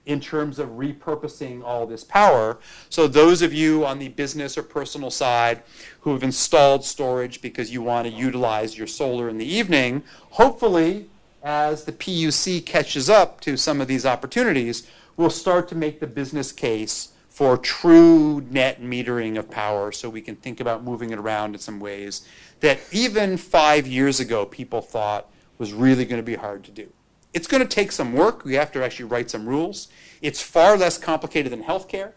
in terms of repurposing all this power. So those of you on the business or personal side who have installed storage because you want to utilize your solar in the evening, hopefully as the PUC catches up to some of these opportunities, we'll start to make the business case for true net metering of power so we can think about moving it around in some ways that even 5 years ago people thought was really going to be hard to do. It's going to take some work. We have to actually write some rules. It's far less complicated than healthcare.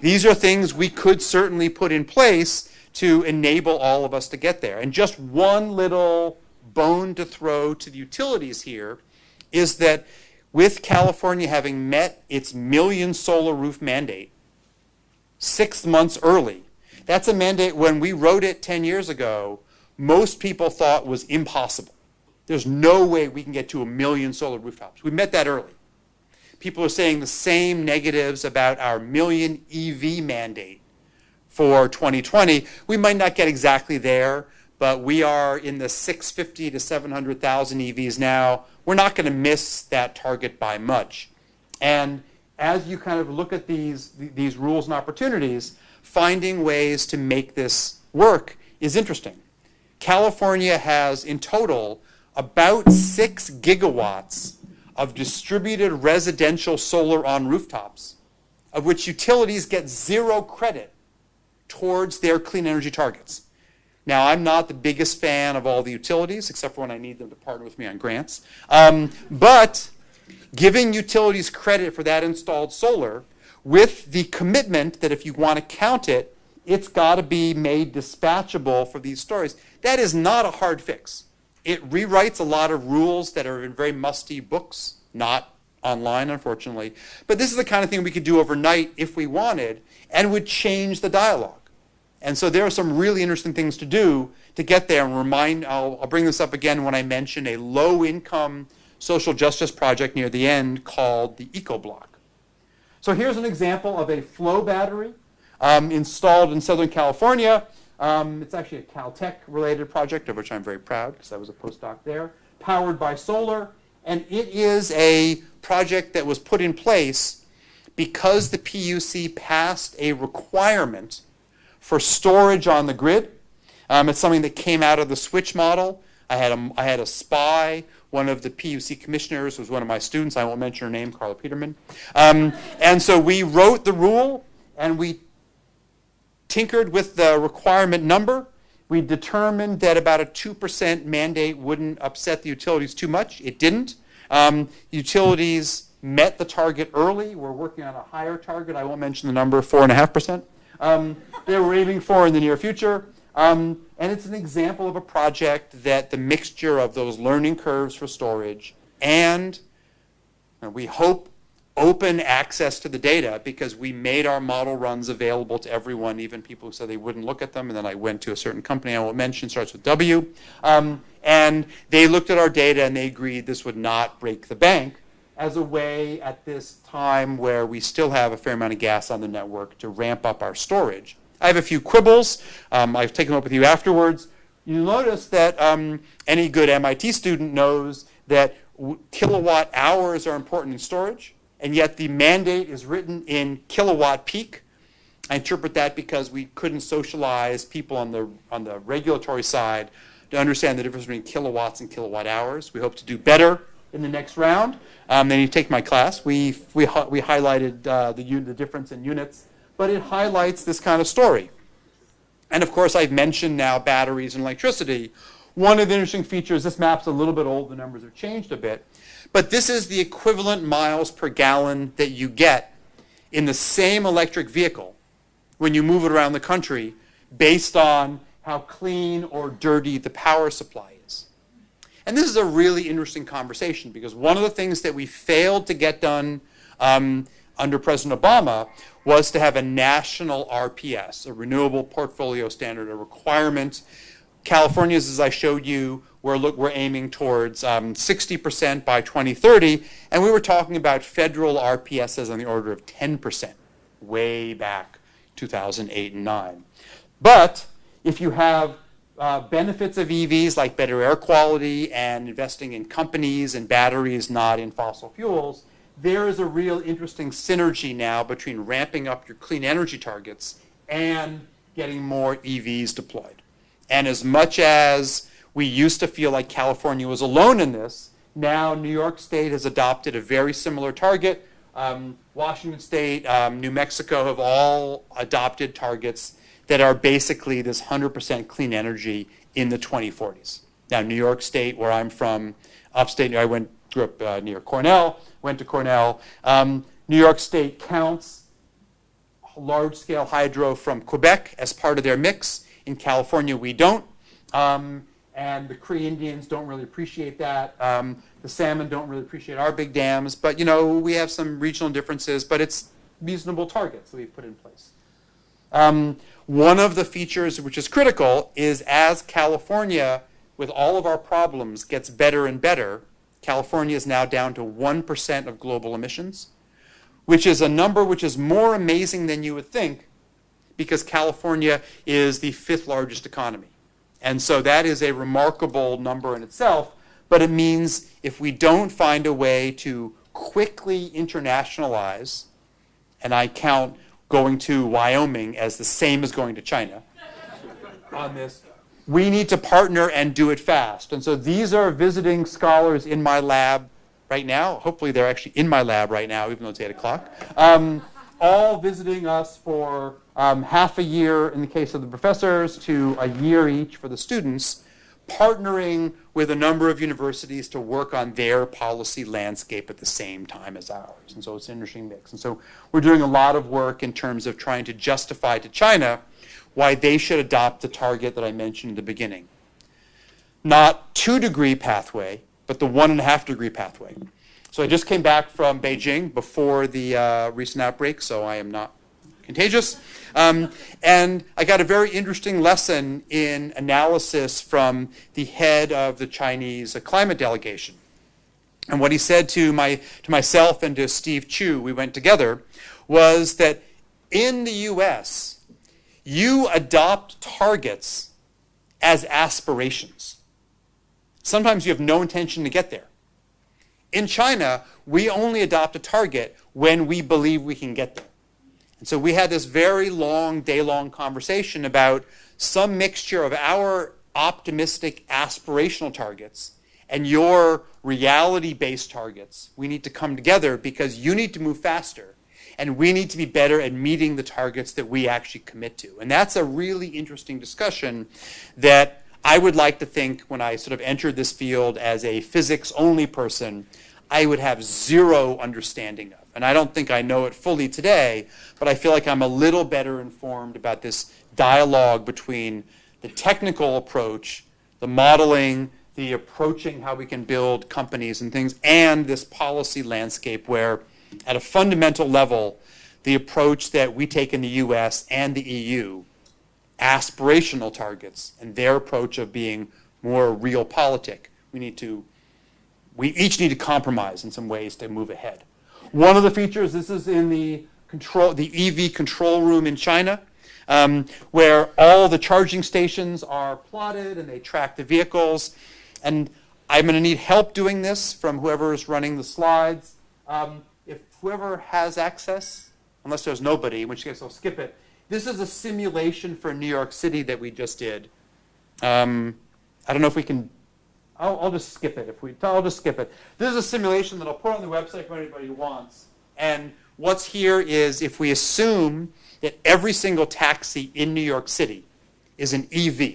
These are things we could certainly put in place to enable all of us to get there. And just one little bone to throw to the utilities here is that with California having met its million solar roof mandate 6 months early, that's a mandate when we wrote it 10 years ago, most people thought was impossible. There's no way we can get to 1 million solar rooftops. We met that early. People are saying the same negatives about our million EV mandate for 2020. We might not get exactly there, but we are in the 650 to 700,000 EVs now. We're not going to miss that target by much. And as you kind of look at these rules and opportunities, finding ways to make this work is interesting. California has in total about 6 gigawatts of distributed residential solar on rooftops, of which utilities get 0 credit towards their clean energy targets. Now, I'm not the biggest fan of all the utilities, except for when I need them to partner with me on grants. But giving utilities credit for that installed solar with the commitment that if you want to count it, it's got to be made dispatchable for these stories. That is not a hard fix. It rewrites a lot of rules that are in very musty books, not online, unfortunately. But this is the kind of thing we could do overnight if we wanted, and would change the dialogue. And so there are some really interesting things to do to get there. And I'll bring this up again when I mention a low-income social justice project near the end called the EcoBlock. So here's an example of a flow battery installed in Southern California. It's actually a Caltech-related project, of which I'm very proud because I was a postdoc there, powered by solar. And it is a project that was put in place because the PUC passed a requirement for storage on the grid. It's something that came out of the switch model. I had a SPY. One of the PUC commissioners was one of my students. I won't mention her name, Carla Peterman. And so we wrote the rule, and we tinkered with the requirement number. We determined that about a 2% mandate wouldn't upset the utilities too much. It didn't. Utilities met the target early. We're working on a higher target. I won't mention the number, 4.5%. They were aiming for in the near future. And it's an example of a project that the mixture of those learning curves for storage and we hope open access to the data, because we made our model runs available to everyone, even people who said they wouldn't look at them. And then I went to a certain company I won't mention, starts with W. And they looked at our data and they agreed this would not break the bank as a way at this time where we still have a fair amount of gas on the network to ramp up our storage. I have a few quibbles. I've taken them up with you afterwards. You'll notice that any good MIT student knows that kilowatt hours are important in storage, and yet the mandate is written in kilowatt peak. I interpret that because we couldn't socialize people on the regulatory side to understand the difference between kilowatts and kilowatt hours. We hope to do better in the next round. Then you take my class. We highlighted the difference in units, but it highlights this kind of story. And of course, I've mentioned now batteries and electricity. One of the interesting features, this map's a little bit old, the numbers have changed a bit, but this is the equivalent miles per gallon that you get in the same electric vehicle when you move it around the country based on how clean or dirty the power supply is. And this is a really interesting conversation, because one of the things that we failed to get done under President Obama was to have a national RPS, a renewable portfolio standard, a requirement. California's, as I showed you, we're aiming towards 60% by 2030, and we were talking about federal RPSs on the order of 10% way back 2008 and 9. But if you have benefits of EVs like better air quality and investing in companies and batteries, not in fossil fuels, there is a real interesting synergy now between ramping up your clean energy targets and getting more EVs deployed. And as much as we used to feel like California was alone in this, now New York State has adopted a very similar target. Washington State, New Mexico have all adopted targets that are basically this 100% clean energy in the 2040s. Now, New York State, where I'm from, upstate, grew up near Cornell, went to Cornell. New York State counts large-scale hydro from Quebec as part of their mix. In California, we don't. And the Cree Indians don't really appreciate that. The salmon don't really appreciate our big dams. But, we have some regional differences, but it's reasonable targets that we've put in place. One of the features which is critical is as California, with all of our problems, gets better and better, California is now down to 1% of global emissions, which is a number which is more amazing than you would think, because California is the 5th largest economy. And so that is a remarkable number in itself, but it means if we don't find a way to quickly internationalize, and I count going to Wyoming as the same as going to China on this, we need to partner and do it fast. And so these are visiting scholars in my lab right now. Hopefully they're actually in my lab right now, even though it's 8 o'clock. All visiting us for half a year in the case of the professors to a year each for the students, partnering with a number of universities to work on their policy landscape at the same time as ours. And so it's an interesting mix. And so we're doing a lot of work in terms of trying to justify to China why they should adopt the target that I mentioned in the beginning. Not 2-degree pathway, but the 1.5-degree pathway. So I just came back from Beijing before the recent outbreak, so I am not contagious. And I got a very interesting lesson in analysis from the head of the Chinese climate delegation. And what he said to myself and to Steve Chu, we went together, was that in the US, you adopt targets as aspirations. Sometimes you have no intention to get there. In China, we only adopt a target when we believe we can get there. And so we had this very long, day-long conversation about some mixture of our optimistic aspirational targets and your reality-based targets. We need to come together because you need to move faster and we need to be better at meeting the targets that we actually commit to. And that's a really interesting discussion that I would like to think when I sort of entered this field as a physics-only person, I would have zero understanding of. And I don't think I know it fully today, but I feel like I'm a little better informed about this dialogue between the technical approach, the modeling, the approaching how we can build companies and things, and this policy landscape where, at a fundamental level, the approach that we take in the US and the EU, aspirational targets, and their approach of being more realpolitik, we each need to compromise in some ways to move ahead. One of the features, this is in the EV control room in China, where all the charging stations are plotted and they track the vehicles. And I'm going to need help doing this from whoever is running the slides. If whoever has access, unless there's nobody, in which case I'll skip it. This is a simulation for New York City that we just did. I don't know if we can, I'll just skip it. I'll just skip it. This is a simulation that I'll put on the website for anybody who wants. And what's here is if we assume that every single taxi in New York City is an EV,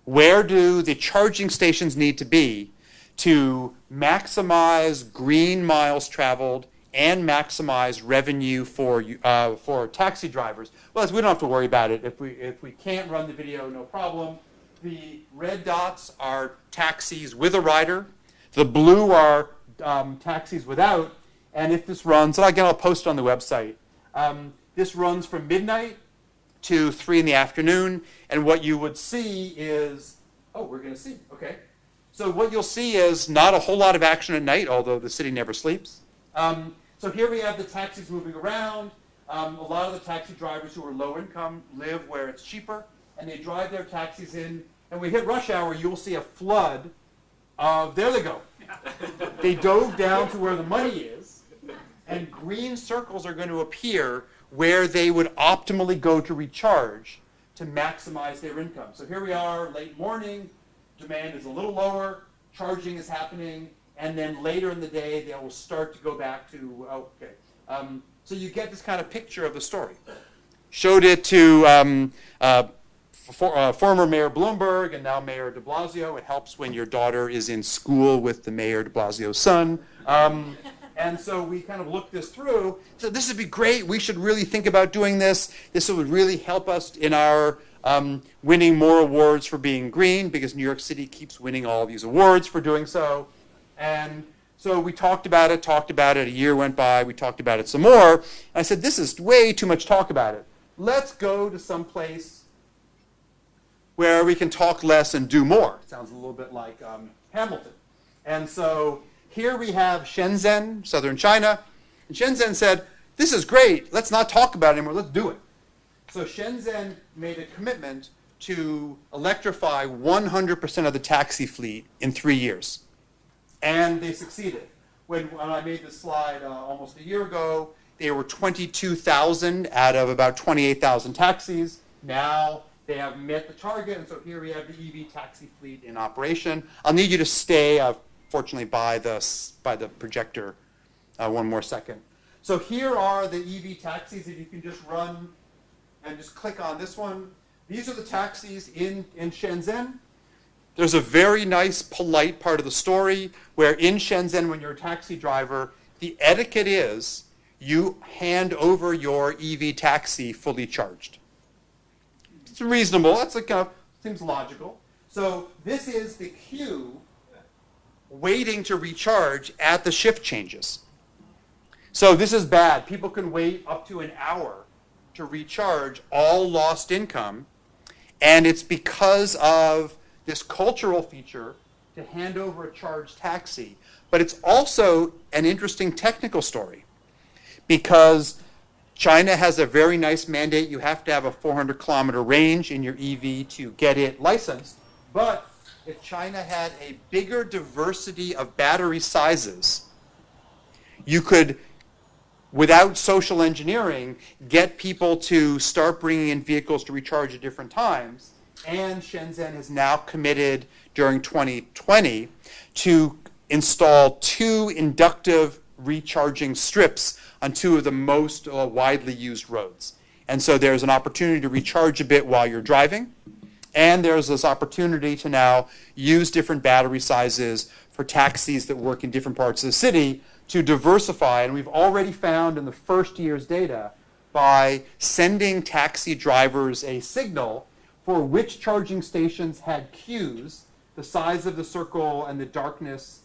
where do the charging stations need to be to maximize green miles traveled and maximize revenue for taxi drivers? Well, we don't have to worry about it. If we can't run the video, no problem. The red dots are taxis with a rider. The blue are taxis without. And if this runs, and again, I'll post on the website. This runs from midnight to 3 in the afternoon. And what you would see is, we're going to see. Okay. So what you'll see is not a whole lot of action at night, although the city never sleeps. So here we have the taxis moving around. A lot of the taxi drivers who are low income live where it's cheaper, and they drive their taxis in. And we hit rush hour, you'll see a flood of, there they go. They dove down to where the money is, and green circles are going to appear where they would optimally go to recharge to maximize their income. So here we are, late morning, demand is a little lower, charging is happening, and then later in the day, they will start to go back to, so you get this kind of picture of the story. Showed it to former Mayor Bloomberg and now Mayor de Blasio. It helps when your daughter is in school with the Mayor de Blasio's son. And so we kind of looked this through. So this would be great. We should really think about doing this. This would really help us in our winning more awards for being green, because New York City keeps winning all these awards for doing so. And so we talked about it. A year went by. We talked about it some more. And I said, this is way too much talk about it. Let's go to some place where we can talk less and do more. Sounds a little bit like Hamilton. And so here we have Shenzhen, southern China. And Shenzhen said, this is great. Let's not talk about it anymore. Let's do it. So Shenzhen made a commitment to electrify 100% of the taxi fleet in 3 years. And they succeeded. When I made this slide almost a year ago, there were 22,000 out of about 28,000 taxis. Now they have met the target, and so here we have the EV taxi fleet in operation. I'll need you to stay, fortunately, by the projector one more second. So here are the EV taxis. If you can just run and just click on this one. These are the taxis in Shenzhen. There's a very nice, polite part of the story where in Shenzhen, when you're a taxi driver, the etiquette is you hand over your EV taxi fully charged. It's reasonable. That's kind of seems logical. So this is the queue waiting to recharge at the shift changes. So this is bad. People can wait up to an hour to recharge, all lost income. And it's because of this cultural feature to hand over a charged taxi. But it's also an interesting technical story because China has a very nice mandate. You have to have a 400-kilometer range in your EV to get it licensed. But if China had a bigger diversity of battery sizes, you could, without social engineering, get people to start bringing in vehicles to recharge at different times. And Shenzhen has now committed during 2020 to install 2 inductive recharging strips on 2 of the most widely used roads. And so there's an opportunity to recharge a bit while you're driving. And there's this opportunity to now use different battery sizes for taxis that work in different parts of the city to diversify. And we've already found in the first year's data, by sending taxi drivers a signal for which charging stations had queues, the size of the circle and the darkness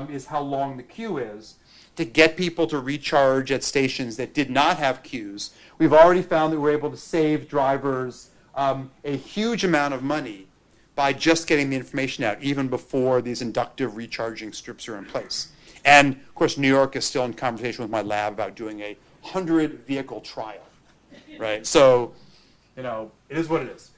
is how long the queue is, to get people to recharge at stations that did not have queues. We've already found that we're able to save drivers a huge amount of money by just getting the information out, even before these inductive recharging strips are in place. And, of course, New York is still in conversation with my lab about doing a 100-vehicle trial, right? So, it is what it is.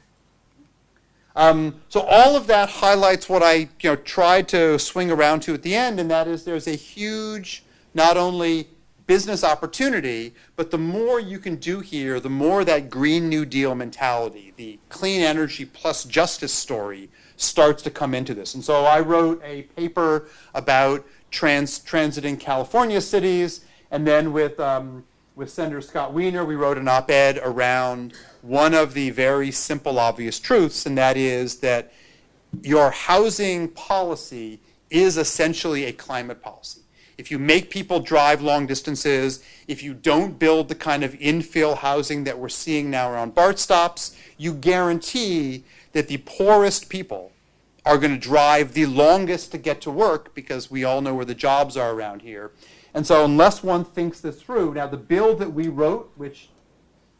So all of that highlights what I tried to swing around to at the end, and that is there's a huge, not only business opportunity, but the more you can do here, the more that Green New Deal mentality, the clean energy plus justice story starts to come into this. And so I wrote a paper about transiting California cities, and then with Senator Scott Wiener, we wrote an op-ed around one of the very simple, obvious truths, and that is that your housing policy is essentially a climate policy. If you make people drive long distances, if you don't build the kind of infill housing that we're seeing now around BART stops, you guarantee that the poorest people are going to drive the longest to get to work because we all know where the jobs are around here. And so unless one thinks this through, now the bill that we wrote, which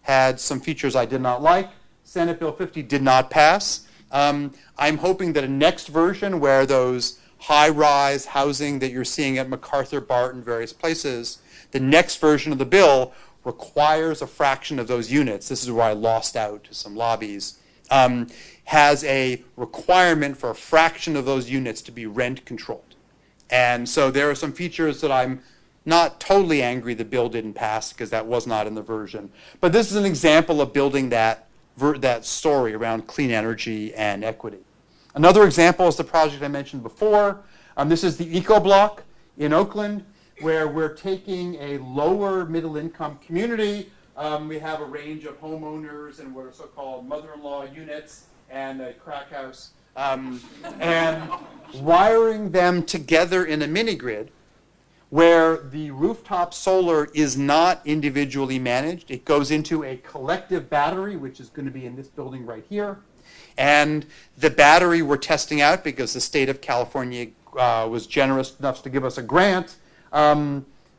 had some features I did not like, Senate Bill 50 did not pass. I'm hoping that a next version where those high-rise housing that you're seeing at MacArthur, BART, and various places, the next version of the bill requires a fraction of those units. This is where I lost out to some lobbies. Has a requirement for a fraction of those units to be rent controlled. And so there are some features that I'm not totally angry the bill didn't pass because that was not in the version. But this is an example of building that story around clean energy and equity. Another example is the project I mentioned before. This is the EcoBlock in Oakland, where we're taking a lower middle income community. We have a range of homeowners and what are so-called mother-in-law units and a crack house, and wiring them together in a mini-grid where the rooftop solar is not individually managed. It goes into a collective battery, which is going to be in this building right here. And the battery we're testing out, because the state of California was generous enough to give us a grant,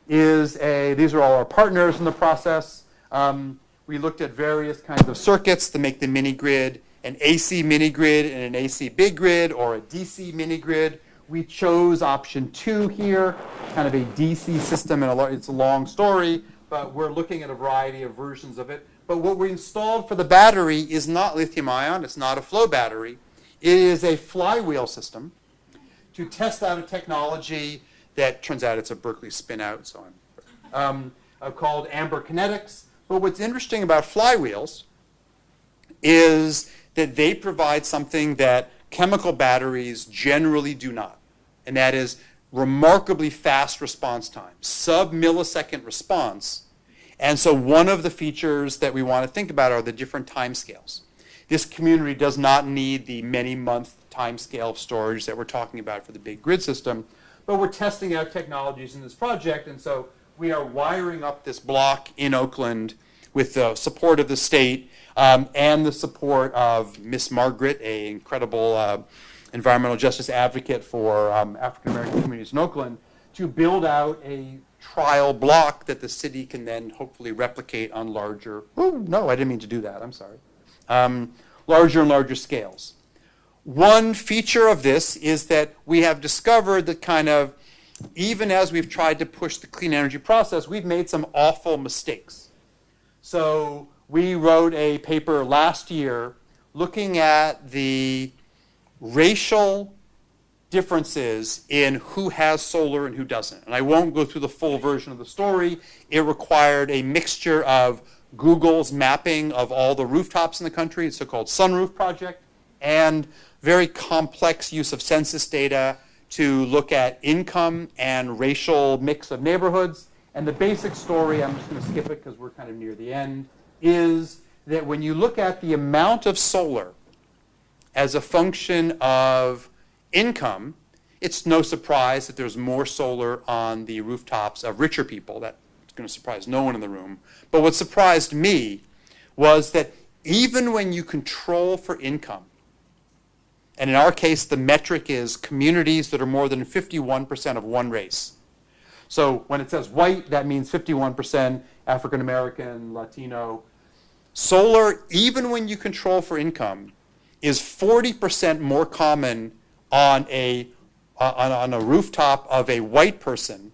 these are all our partners in the process. We looked at various kinds of circuits to make the mini-grid an AC mini-grid and an AC big grid or a DC mini-grid. We chose option 2 here, kind of a DC system, and it's a long story, but we're looking at a variety of versions of it. But what we installed for the battery is not lithium-ion, it's not a flow battery. It is a flywheel system to test out a technology that turns out it's a Berkeley spin-out, so called Amber Kinetics. But what's interesting about flywheels is that they provide something that chemical batteries generally do not, and that is remarkably fast response time, sub-millisecond response. And so one of the features that we want to think about are the different timescales. This community does not need the many-month timescale of storage that we're talking about for the big grid system, but we're testing out technologies in this project, and so we are wiring up this block in Oakland with the support of the state and the support of Miss Margaret, an incredible environmental justice advocate for African-American communities in Oakland, to build out a trial block that the city can then hopefully replicate on larger, oh, no, I didn't mean to do that, I'm sorry, larger and larger scales. One feature of this is that we have discovered that kind of, even as we've tried to push the clean energy process, we've made some awful mistakes. So we wrote a paper last year looking at the racial differences in who has solar and who doesn't. And I won't go through the full version of the story. It required a mixture of Google's mapping of all the rooftops in the country, the so-called Sunroof project, and very complex use of census data to look at income and racial mix of neighborhoods. And the basic story, I'm just going to skip it because we're kind of near the end, is that when you look at the amount of solar as a function of income, it's no surprise that there's more solar on the rooftops of richer people. That's going to surprise no one in the room. But what surprised me was that even when you control for income, and in our case the metric is communities that are more than 51% of one race. So when it says white, that means 51% African American, Latino. Solar, even when you control for income, is 40% more common on a rooftop of a white person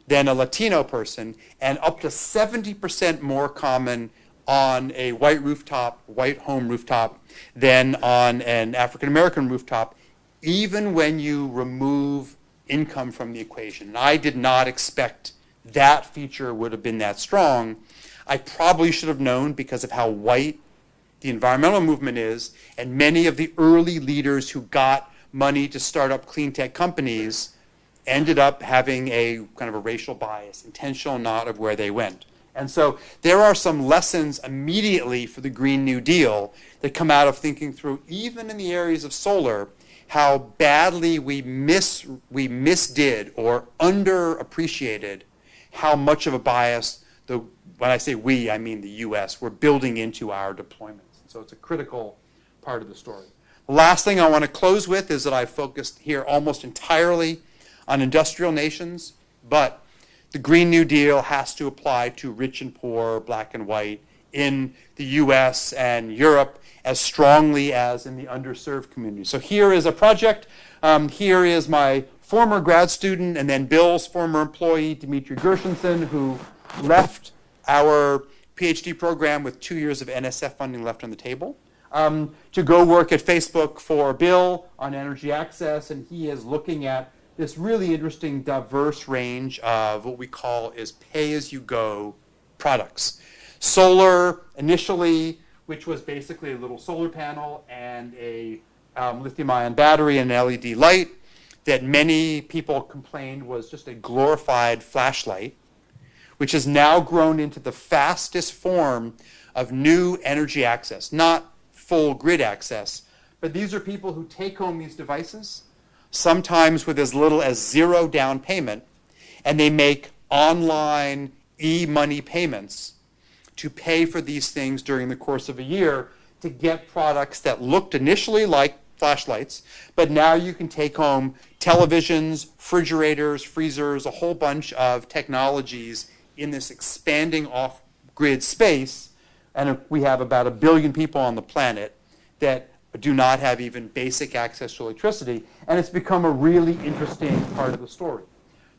than a Latino person, and up to 70% more common on a white rooftop, white home rooftop, than on an African American rooftop, even when you remove income from the equation. And I did not expect that feature would have been that strong. I probably should have known because of how white the environmental movement is, and many of the early leaders who got money to start up clean tech companies ended up having a kind of a racial bias, intentional, not of where they went. And so there are some lessons immediately for the Green New Deal that come out of thinking through, even in the areas of solar, how badly we misdid or underappreciated how much of a bias, when I say we, I mean the US, we're building into our deployments. So it's a critical part of the story. The last thing I want to close with is that I focused here almost entirely on industrial nations, but the Green New Deal has to apply to rich and poor, black and white, in the US and Europe as strongly as in the underserved community. So here is a project. Here is my former grad student and then Bill's former employee, Dmitry Gershenson, who left our PhD program with 2 years of NSF funding left on the table, to go work at Facebook for Bill on energy access, and he is looking at this really interesting diverse range of what we call is pay-as-you-go products. Solar initially, which was basically a little solar panel and a lithium-ion battery and an LED light that many people complained was just a glorified flashlight, which has now grown into the fastest form of new energy access, not full grid access, but these are people who take home these devices, sometimes with as little as zero down payment, and they make online e-money payments to pay for these things during the course of a year to get products that looked initially like flashlights, but now you can take home televisions, refrigerators, freezers, a whole bunch of technologies in this expanding off-grid space, and we have about 1 billion people on the planet that do not have even basic access to electricity, and it's become a really interesting part of the story.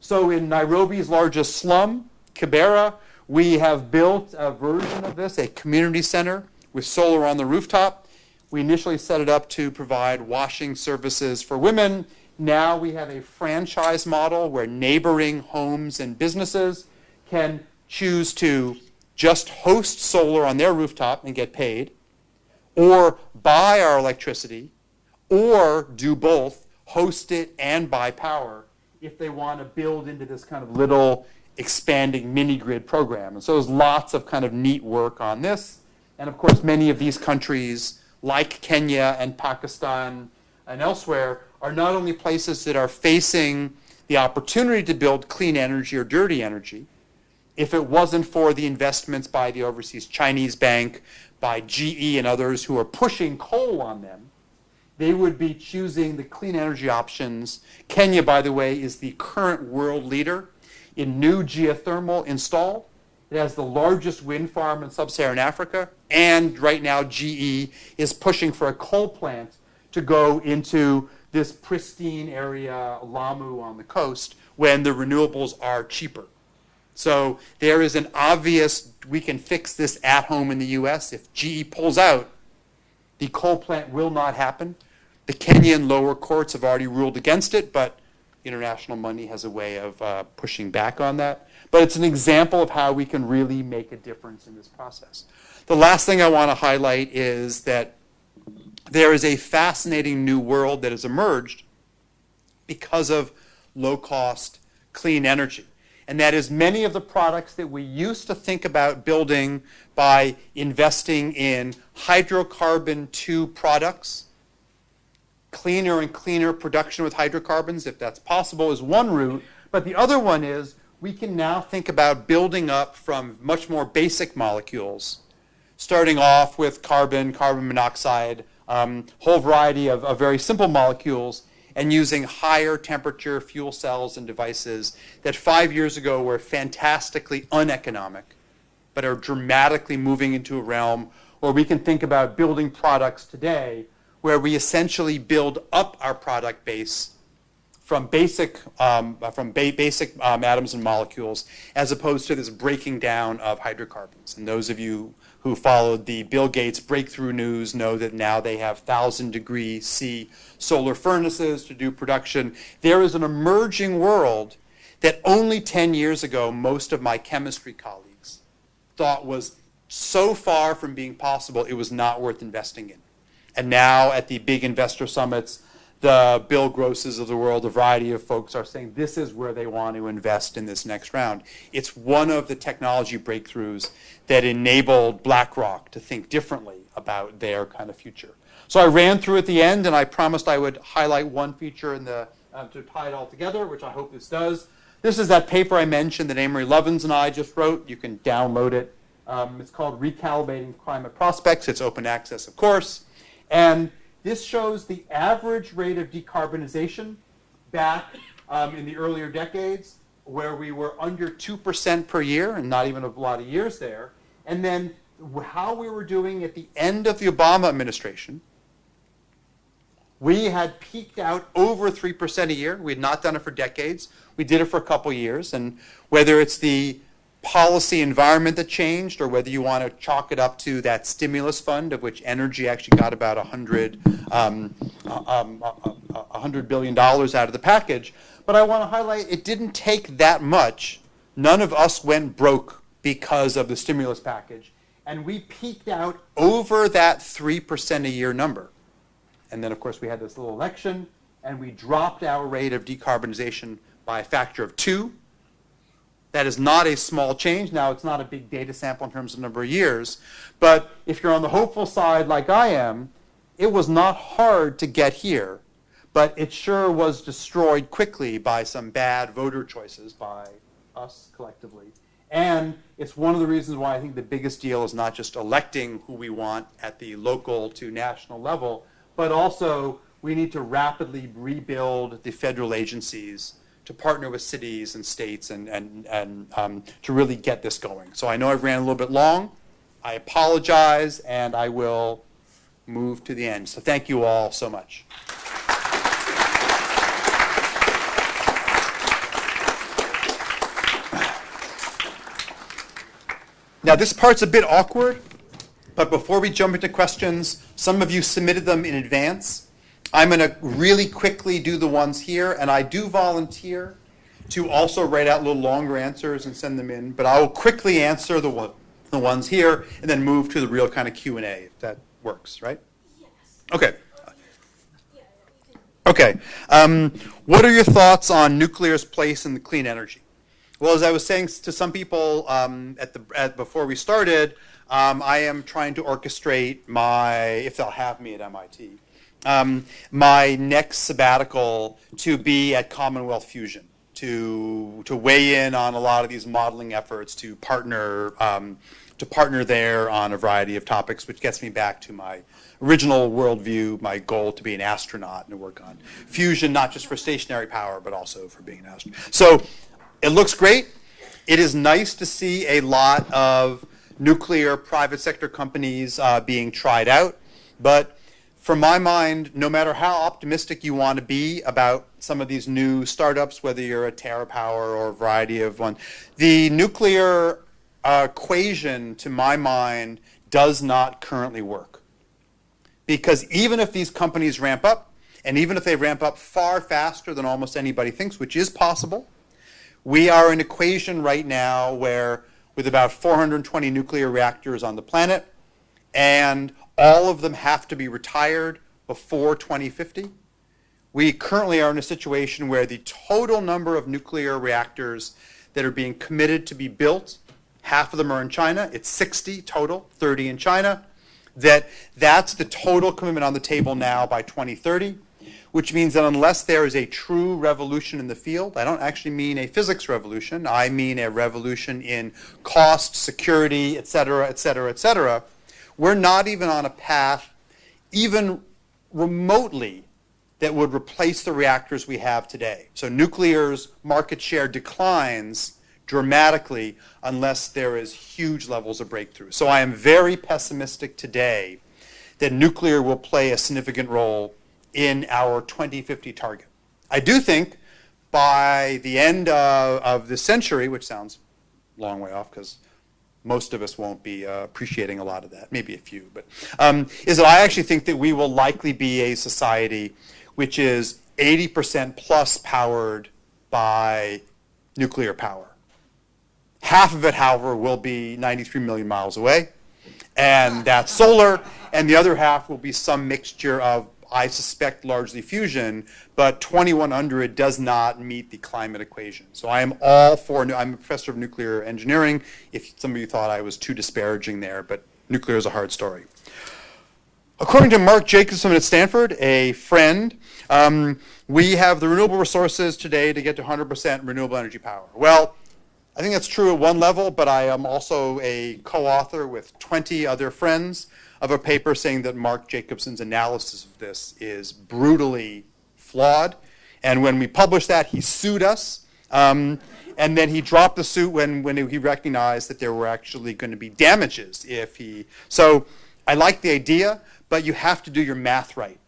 So in Nairobi's largest slum, Kibera, we have built a version of this, a community center with solar on the rooftop. We initially set it up to provide washing services for women. Now we have a franchise model where neighboring homes and businesses can choose to just host solar on their rooftop and get paid, or buy our electricity, or do both, host it and buy power if they want to build into this kind of little expanding mini-grid program. And so there's lots of kind of neat work on this. And of course, many of these countries, like Kenya and Pakistan and elsewhere, are not only places that are facing the opportunity to build clean energy or dirty energy. If it wasn't for the investments by the overseas Chinese bank, by GE and others who are pushing coal on them, they would be choosing the clean energy options. Kenya, by the way, is the current world leader in new geothermal installed. It has the largest wind farm in sub-Saharan Africa, and right now GE is pushing for a coal plant to go into this pristine area, Lamu on the coast, when the renewables are cheaper. So there is an obvious, we can fix this at home in the US. If GE pulls out, the coal plant will not happen. The Kenyan lower courts have already ruled against it, but international money has a way of pushing back on that. But it's an example of how we can really make a difference in this process. The last thing I want to highlight is that there is a fascinating new world that has emerged because of low-cost, clean energy. And that is many of the products that we used to think about building by investing in hydrocarbon-2 products. Cleaner and cleaner production with hydrocarbons, if that's possible, is one route. But the other one is we can now think about building up from much more basic molecules, starting off with carbon, carbon monoxide, whole variety of very simple molecules, and using higher temperature fuel cells and devices that 5 years ago were fantastically uneconomic, but are dramatically moving into a realm where we can think about building products today where we essentially build up our product base from basic atoms and molecules, as opposed to this breaking down of hydrocarbons. And those of you who followed the Bill Gates breakthrough news know that now they have 1,000-degree C solar furnaces to do production. There is an emerging world that only 10 years ago most of my chemistry colleagues thought was so far from being possible it was not worth investing in. And now at the big investor summits, the Bill Grosses of the world, a variety of folks are saying this is where they want to invest in this next round. It's one of the technology breakthroughs that enabled BlackRock to think differently about their kind of future. So I ran through at the end, and I promised I would highlight one feature in the, to tie it all together, which I hope this does. This is that paper I mentioned that Amory Lovins and I just wrote. You can download it. It's called Recalibrating Climate Prospects. It's open access, of course. And this shows the average rate of decarbonization back in the earlier decades, where we were under 2% per year, and not even a lot of years there. And then how we were doing at the end of the Obama administration. We had peaked out over 3% a year. We had not done it for decades. We did it for a couple years. And whether it's the policy environment that changed, or whether you want to chalk it up to that stimulus fund, of which energy actually got about $100 billion out of the package. But I want to highlight it didn't take that much. None of us went broke because of the stimulus package. And we peaked out over that 3% a year number. And then, of course, we had this little election, and we dropped our rate of decarbonization by a factor of 2. That is not a small change. Now, it's not a big data sample in terms of number of years. But if you're on the hopeful side like I am, it was not hard to get here. But it sure was destroyed quickly by some bad voter choices by us collectively. And it's one of the reasons why I think the biggest deal is not just electing who we want at the local to national level, but also we need to rapidly rebuild the federal agencies to partner with cities and states and to really get this going. So I know I've ran a little bit long. I apologize, and I will move to the end. So thank you all so much. Now this part's a bit awkward, but before we jump into questions, some of you submitted them in advance. I'm going to really quickly do the ones here, and I do volunteer to also write out little longer answers and send them in, but I will quickly answer the ones here and then move to the real kind of Q&A, if that works, right? Yes. Okay. Okay. What are your thoughts on nuclear's place in the clean energy? Well, as I was saying to some people before we started, I am trying to orchestrate if they'll have me at MIT, my next sabbatical to be at Commonwealth Fusion. to weigh in on a lot of these modeling efforts, to partner there on a variety of topics, which gets me back to my original worldview, my goal to be an astronaut and to work on fusion, not just for stationary power, but also for being an astronaut. So it looks great. It is nice to see a lot of nuclear private sector companies being tried out, but from my mind, no matter how optimistic you want to be about some of these new startups, whether you're a TerraPower or a variety of one, the nuclear equation, to my mind, does not currently work. Because even if these companies ramp up, and even if they ramp up far faster than almost anybody thinks, which is possible, we are in an equation right now where with about 420 nuclear reactors on the planet, and all of them have to be retired before 2050. We currently are in a situation where the total number of nuclear reactors that are being committed to be built, half of them are in China. It's 60 total, 30 in China. That's the total commitment on the table now by 2030, which means that unless there is a true revolution in the field, I don't actually mean a physics revolution, I mean a revolution in cost, security, et cetera, et cetera, et cetera, we're not even on a path, even remotely, that would replace the reactors we have today. So nuclear's market share declines dramatically unless there is huge levels of breakthrough. So I am very pessimistic today that nuclear will play a significant role in our 2050 target. I do think by the end of the century, which sounds a long way off because most of us won't be appreciating a lot of that, maybe a few, but is that I actually think that we will likely be a society which is 80% plus powered by nuclear power. Half of it, however, will be 93 million miles away, and that's solar, and the other half will be some mixture of, I suspect, largely fusion, but 2100 does not meet the climate equation. So I am all for, I'm a professor of nuclear engineering, if some of you thought I was too disparaging there, but nuclear is a hard story. According to Mark Jacobson at Stanford, a friend, we have the renewable resources today to get to 100% renewable energy power. Well, I think that's true at one level, but I am also a co-author with 20 other friends of a paper saying that Mark Jacobson's analysis of this is brutally flawed. And when we published that, he sued us. And then he dropped the suit when he recognized that there were actually going to be damages if he... So I like the idea, but you have to do your math right.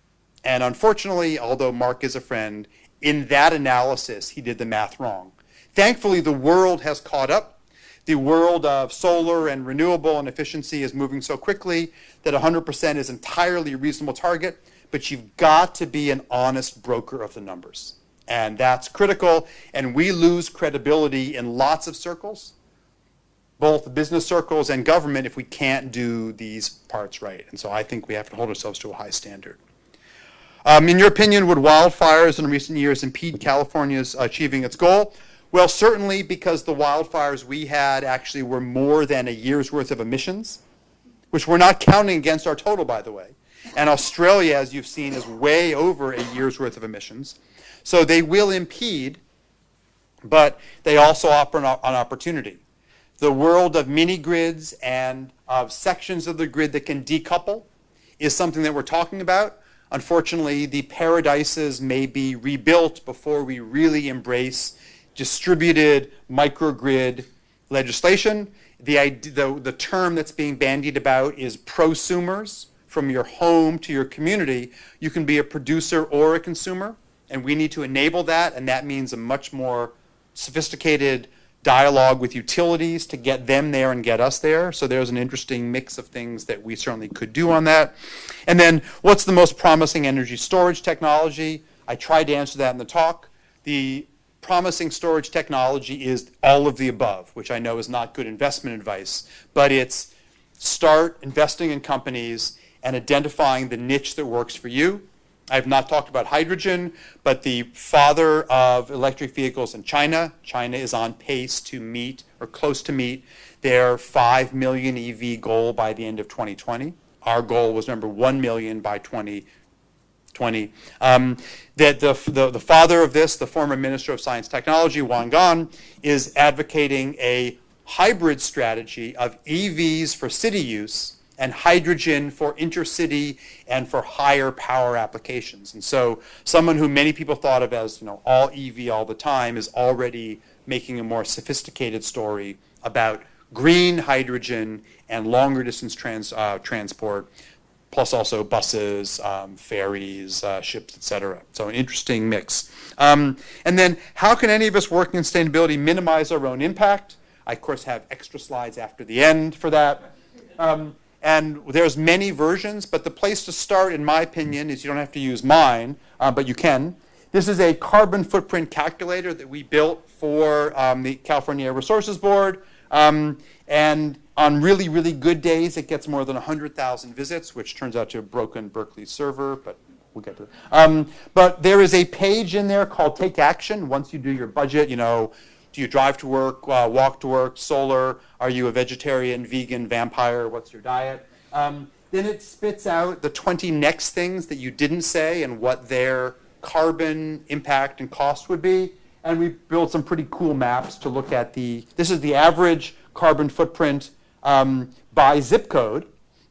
And unfortunately, although Mark is a friend, in that analysis, he did the math wrong. Thankfully, the world has caught up. The world of solar and renewable and efficiency is moving so quickly that 100% is entirely a reasonable target, but you've got to be an honest broker of the numbers. And that's critical, and we lose credibility in lots of circles, both business circles and government, if we can't do these parts right. And so I think we have to hold ourselves to a high standard. In your opinion, would wildfires in recent years impede California's achieving its goal? Well, certainly, because the wildfires we had actually were more than a year's worth of emissions, which we're not counting against our total, by the way. And Australia, as you've seen, is way over a year's worth of emissions. So they will impede, but they also offer an opportunity. The world of mini-grids and of sections of the grid that can decouple is something that we're talking about. Unfortunately, the paradises may be rebuilt before we really embrace distributed microgrid legislation. The term that's being bandied about is prosumers. From your home to your community, you can be a producer or a consumer, and we need to enable that, and that means a much more sophisticated dialogue with utilities to get them there and get us there. So there's an interesting mix of things that we certainly could do on that. And then what's the most promising energy storage technology? I tried to answer that in the talk. The promising storage technology is all of the above, which I know is not good investment advice, but it's start investing in companies and identifying the niche that works for you. I have not talked about hydrogen, but the father of electric vehicles in China is on pace to meet, or close to meet, their 5 million EV goal by the end of 2020. Our goal was, remember, 1 million by 2020. 20. That the father of this, the former Minister of Science and Technology, Wang Gan, is advocating a hybrid strategy of EVs for city use and hydrogen for intercity and for higher power applications. And so someone who many people thought of as, all EV all the time is already making a more sophisticated story about green hydrogen and longer distance transport, plus also buses, ferries, ships, et cetera. So an interesting mix. And then how can any of us working in sustainability minimize our own impact? I, of course, have extra slides after the end for that. And there's many versions, but the place to start, in my opinion, is you don't have to use mine, but you can. This is a carbon footprint calculator that we built for the California Air Resources Board. And on really, really good days, it gets more than 100,000 visits, which turns out to have broken Berkeley's server, but we'll get to that. But there is a page in there called Take Action. Once you do your budget, do you drive to work, walk to work, solar? Are you a vegetarian, vegan, vampire? What's your diet? Then it spits out the 20 next things that you didn't say and what their carbon impact and cost would be. And we built some pretty cool maps to look at this is the average carbon footprint by zip code.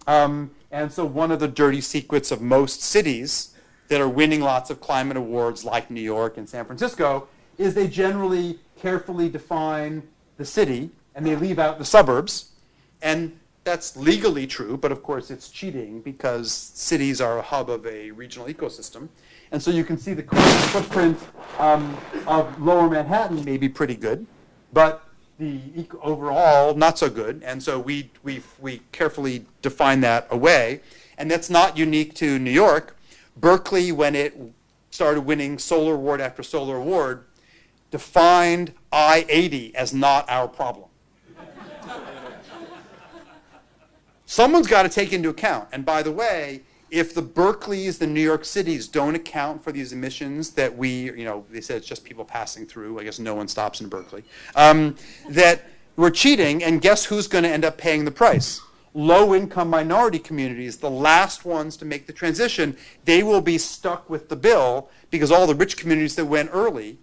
And so one of the dirty secrets of most cities that are winning lots of climate awards like New York and San Francisco is they generally carefully define the city and they leave out the suburbs. And that's legally true, but of course it's cheating because cities are a hub of a regional ecosystem. And so you can see the carbon footprint of lower Manhattan may be pretty good, but the overall not so good. And so we carefully define that away. And that's not unique to New York. Berkeley, when it started winning solar award after solar award, defined I-80 as not our problem. Someone's got to take into account. And by the way, if the Berkeleys, the New York Cities don't account for these emissions that they said it's just people passing through. I guess no one stops in Berkeley. That we're cheating, and guess who's going to end up paying the price? Low-income minority communities, the last ones to make the transition, they will be stuck with the bill because all the rich communities that went early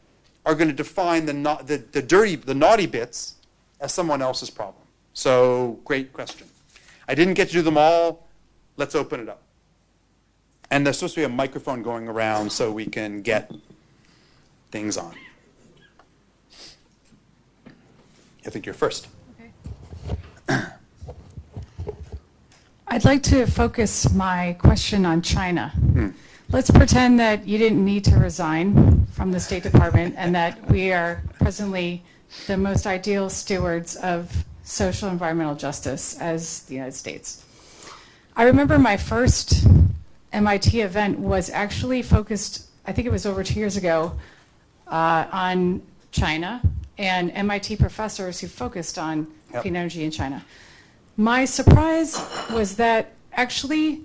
are going to define the naughty bits as someone else's problem. So, great question. I didn't get to do them all. Let's open it up. And there's supposed to be a microphone going around so we can get things on. I think you're first. Okay. I'd like to focus my question on China. Let's pretend that you didn't need to resign from the State Department and that we are presently the most ideal stewards of social and environmental justice as the United States. I remember my first MIT event was actually focused, I think it was over 2 years ago, on China and MIT professors who focused on clean energy in China. My surprise was that actually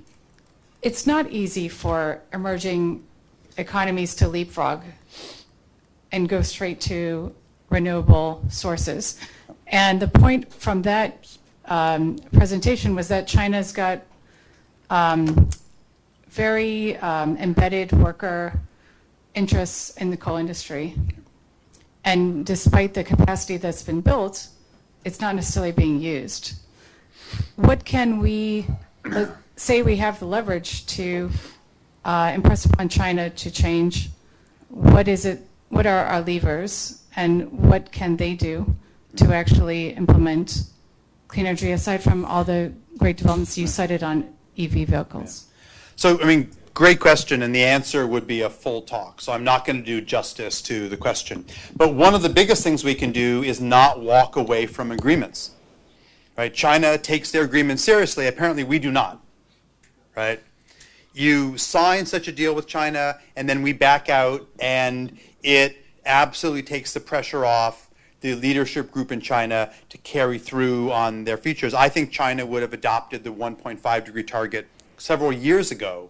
it's not easy for emerging economies to leapfrog and go straight to renewable sources. And the point from that presentation was that China's got very embedded worker interests in the coal industry. And despite the capacity that's been built, it's not necessarily being used. What can we, say we have the leverage to impress upon China to change? What are our levers, and what can they do to actually implement clean energy, aside from all the great developments you cited on EV vehicles? So, great question, and the answer would be a full talk. So I'm not going to do justice to the question. But one of the biggest things we can do is not walk away from agreements. Right? China takes their agreements seriously. Apparently we do not. Right? You sign such a deal with China, and then we back out, and it absolutely takes the pressure off the leadership group in China to carry through on their features. I think China would have adopted the 1.5 degree target several years ago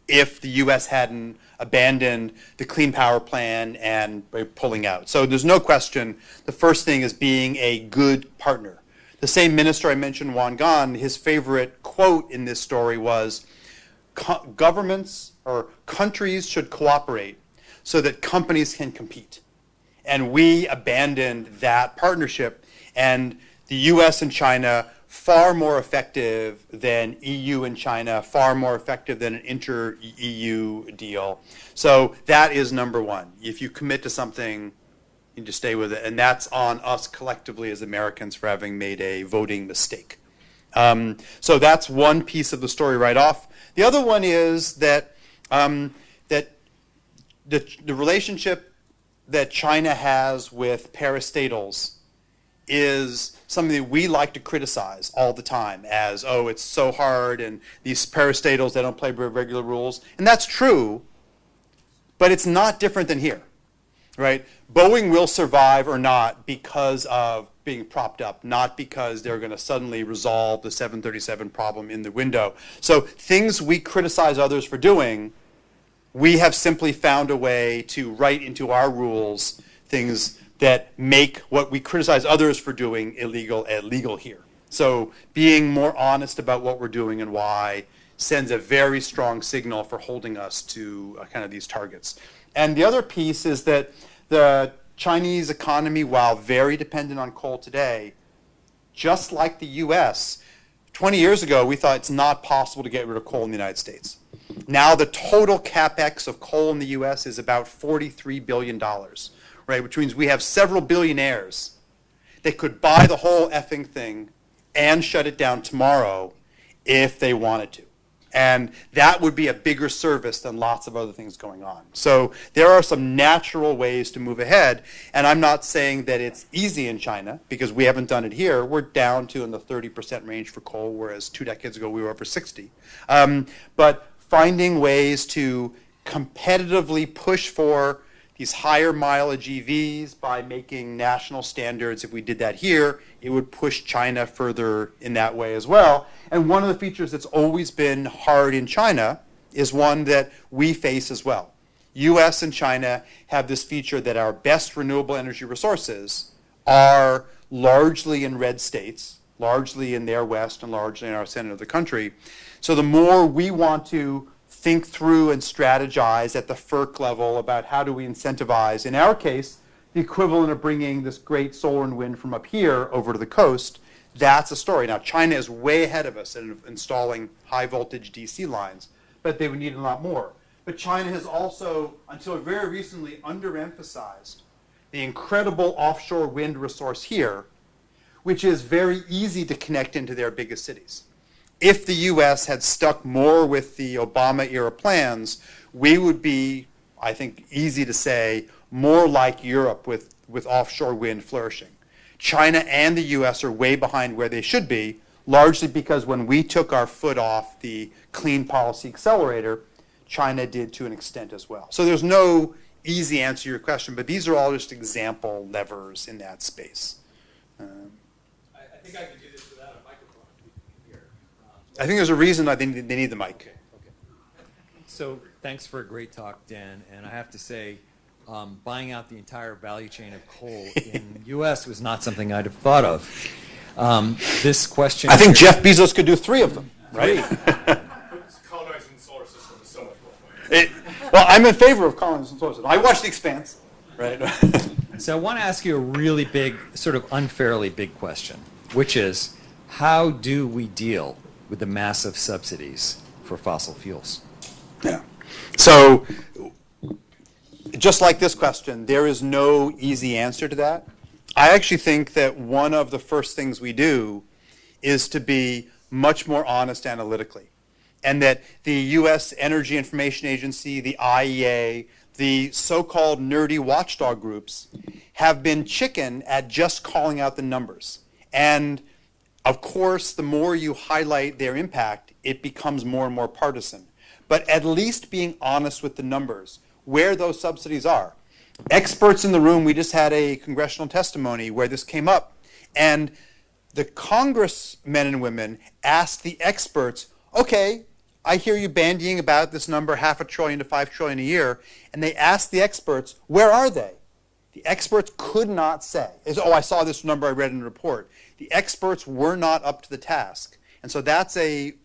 if the U.S. hadn't abandoned the Clean Power Plan and pulling out. So there's no question the first thing is being a good partner. The same minister I mentioned, Wang Gan, his favorite quote in this story was, governments or countries should cooperate so that companies can compete. And we abandoned that partnership, and the US and China, far more effective than EU and China, far more effective than an inter-EU deal. So that is number one. If you commit to something, you just stay with it. And that's on us collectively as Americans for having made a voting mistake. So that's one piece of the story right off. The other one is that, that the relationship that China has with parastatals is something that we like to criticize all the time as, oh, it's so hard, and these parastatals, they don't play by regular rules. And that's true, but it's not different than here, right? Boeing will survive or not because of being propped up, not because they're going to suddenly resolve the 737 problem in the window. So things we criticize others for doing, we have simply found a way to write into our rules things that make what we criticize others for doing illegal here. So being more honest about what we're doing and why sends a very strong signal for holding us to kind of these targets. And the other piece is that the Chinese economy, while very dependent on coal today, just like the US, 20 years ago, we thought it's not possible to get rid of coal in the United States. Now the total capex of coal in the US is about $43 billion. Right, which means we have several billionaires that could buy the whole effing thing and shut it down tomorrow if they wanted to. And that would be a bigger service than lots of other things going on. So there are some natural ways to move ahead. And I'm not saying that it's easy in China, because we haven't done it here. We're down to in the 30% range for coal, whereas 2 decades ago we were over 60. But finding ways to competitively push for these higher mileage EVs by making national standards. If we did that here, it would push China further in that way as well. And one of the features that's always been hard in China is one that we face as well. US and China have this feature that our best renewable energy resources are largely in red states, largely in their west and largely in our center of the country. So the more we want to think through and strategize at the FERC level about how do we incentivize, in our case, the equivalent of bringing this great solar and wind from up here over to the coast, that's a story. Now, China is way ahead of us in installing high voltage DC lines, but they would need a lot more. But China has also, until very recently, underemphasized the incredible offshore wind resource here, which is very easy to connect into their biggest cities. If the US had stuck more with the Obama-era plans, we would be, I think, easy to say, more like Europe with offshore wind flourishing. China and the US are way behind where they should be, largely because when we took our foot off the clean policy accelerator, China did to an extent as well. So there's no easy answer to your question, but these are all just example levers in that space. I think I could do this without a microphone here. I think there's a reason they need the mic. Okay. So thanks for a great talk, Dan. And I have to say, buying out the entire value chain of coal in the U.S. was not something I'd have thought of. This question... I think Jeff Bezos could do 3 of them, right? Colonizing the solar system is so much more fun. Well, I'm in favor of colonizing the solar system. I watch The Expanse, right? So I want to ask you a really big, sort of unfairly big question, which is, how do we deal with the massive subsidies for fossil fuels? Yeah. So, just like this question, there is no easy answer to that. I actually think that one of the first things we do is to be much more honest analytically. And that the U.S. Energy Information Agency, the IEA, the so-called nerdy watchdog groups have been chicken at just calling out the numbers. And of course, the more you highlight their impact, it becomes more and more partisan. But at least being honest with the numbers, where those subsidies are. Experts in the room, we just had a congressional testimony where this came up, and the congressmen and women asked the experts, okay, I hear you bandying about this number, $500 billion to $5 trillion a year, and they asked the experts, where are they? The experts could not say, oh, I saw this number I read in the report. The experts were not up to the task. And so that's a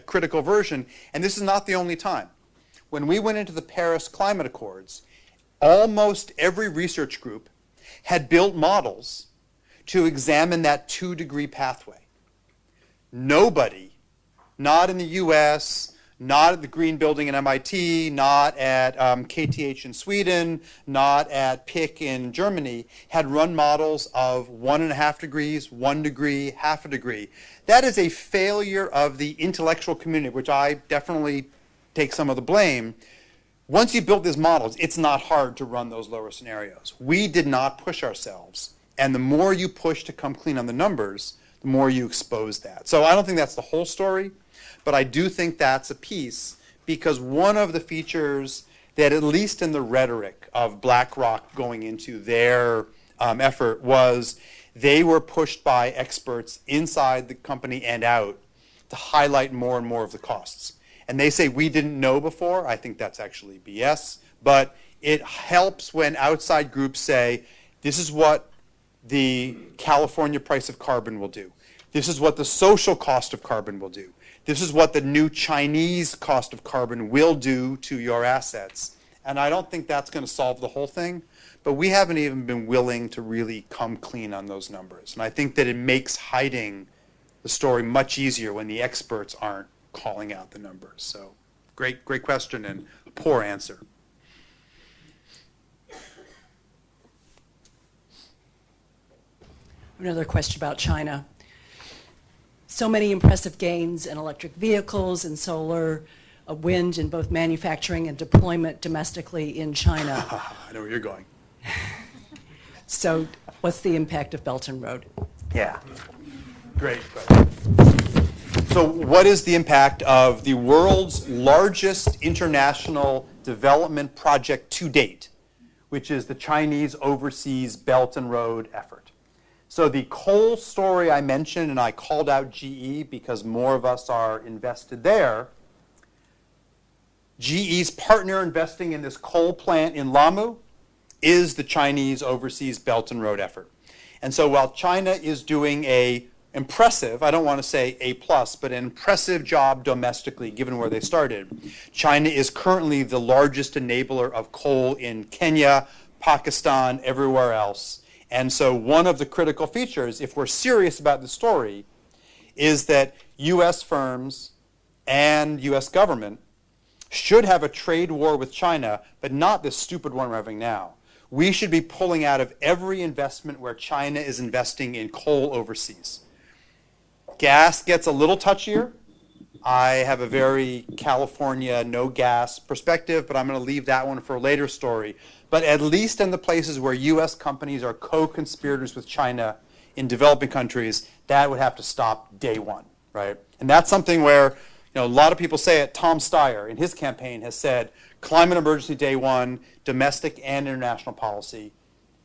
critical version, and this is not the only time. when we went into the Paris Climate Accords, almost every research group had built models to examine that 2-degree pathway. Nobody, not in the US, not at the Green Building at MIT, not at KTH in Sweden, not at PIC in Germany, had run models of 1.5 degrees, 1 degree, half a degree. That is a failure of the intellectual community, which I definitely take some of the blame. Once you build these models, it's not hard to run those lower scenarios. We did not push ourselves. And the more you push to come clean on the numbers, the more you expose that. So I don't think that's the whole story, but I do think that's a piece, because one of the features that, at least in the rhetoric of BlackRock going into their effort, was they were pushed by experts inside the company and out to highlight more and more of the costs. And they say we didn't know before. I think that's actually BS. But it helps when outside groups say, this is what the California price of carbon will do. This is what the social cost of carbon will do. This is what the new Chinese cost of carbon will do to your assets. And I don't think that's going to solve the whole thing. But we haven't even been willing to really come clean on those numbers. And I think that it makes hiding the story much easier when the experts aren't calling out the numbers. So great question and a poor answer. Another question about China. So many impressive gains in electric vehicles and solar, wind in both manufacturing and deployment domestically in China. I know where you're going. So what's the impact of Belt and Road? Yeah, great question. So what is the impact of the world's largest international development project to date, which is the Chinese Overseas Belt and Road effort? So the coal story I mentioned, and I called out GE because more of us are invested there. GE's partner investing in this coal plant in Lamu is the Chinese Overseas Belt and Road effort. And so while China is doing a impressive, I don't want to say A+, but an impressive job domestically, given where they started, China is currently the largest enabler of coal in Kenya, Pakistan, everywhere else. And so one of the critical features, if we're serious about the story, is that U.S. firms and U.S. government should have a trade war with China, but not this stupid one we're having now. We should be pulling out of every investment where China is investing in coal overseas. Gas gets a little touchier. I have a very California no gas perspective, but I'm going to leave that one for a later story. But at least in the places where U.S. companies are co-conspirators with China in developing countries, that would have to stop day one, right? And that's something where, a lot of people say it. Tom Steyer, in his campaign, has said climate emergency day one, domestic and international policy.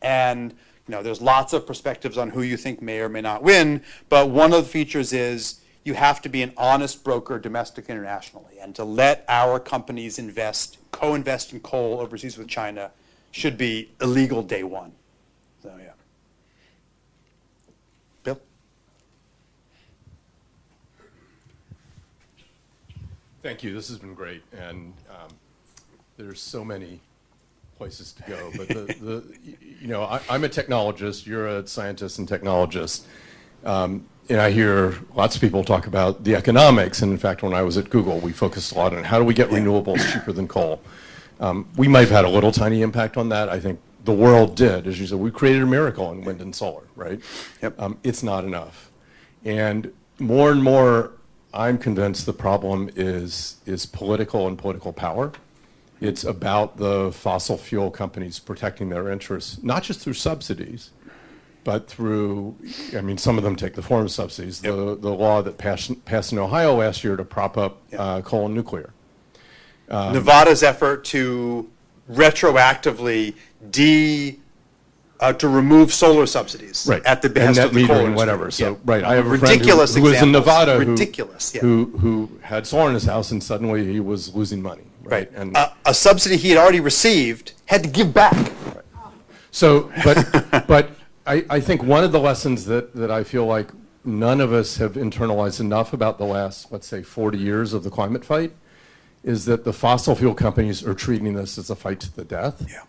And there's lots of perspectives on who you think may or may not win, but one of the features is you have to be an honest broker domestic and internationally. And to let our companies co-invest in coal overseas with China should be illegal day one. So, yeah. Bill? Thank you. This has been great. And there's so many places to go. But I'm a technologist. You're a scientist and technologist. And I hear lots of people talk about the economics. And in fact, when I was at Google, we focused a lot on how do we get renewables cheaper than coal. We might have had a little tiny impact on that. I think the world did. As you said, we created a miracle in wind and solar, right? Yep. It's not enough. And more, I'm convinced the problem is political and political power. It's about the fossil fuel companies protecting their interests, not just through subsidies, but through, some of them take the form of subsidies. Yep. The law that passed in Ohio last year to prop up coal and nuclear. Nevada's effort to retroactively to remove solar subsidies at the behest of the coal industry. Whatever. So, right, I have a friend who was in Nevada who had solar in his house, and suddenly he was losing money. Right. And a subsidy he had already received had to give back. Right. So, but I think one of the lessons that I feel like none of us have internalized enough about the last, let's say, 40 years of the climate fight is that the fossil fuel companies are treating this as a fight to the death. Yeah.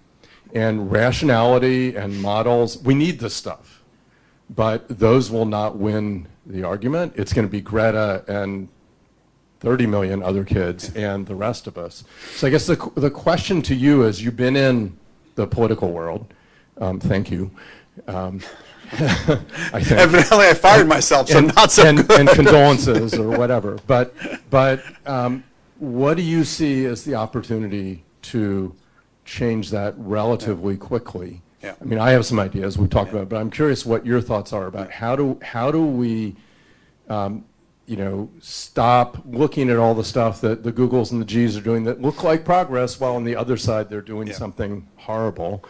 And rationality and models, we need this stuff, but those will not win the argument. It's going to be Greta and 30 million other kids and the rest of us. So I guess the question to you is, you've been in the political world. Thank you. I think. Evidently, I fired myself, so not so good. And condolences or whatever. But what do you see as the opportunity to change that relatively quickly? Yeah. I mean, I have some ideas we've talked about, but I'm curious what your thoughts are about how do we, stop looking at all the stuff that the Googles and the Gs are doing that look like progress, while on the other side they're doing something horrible,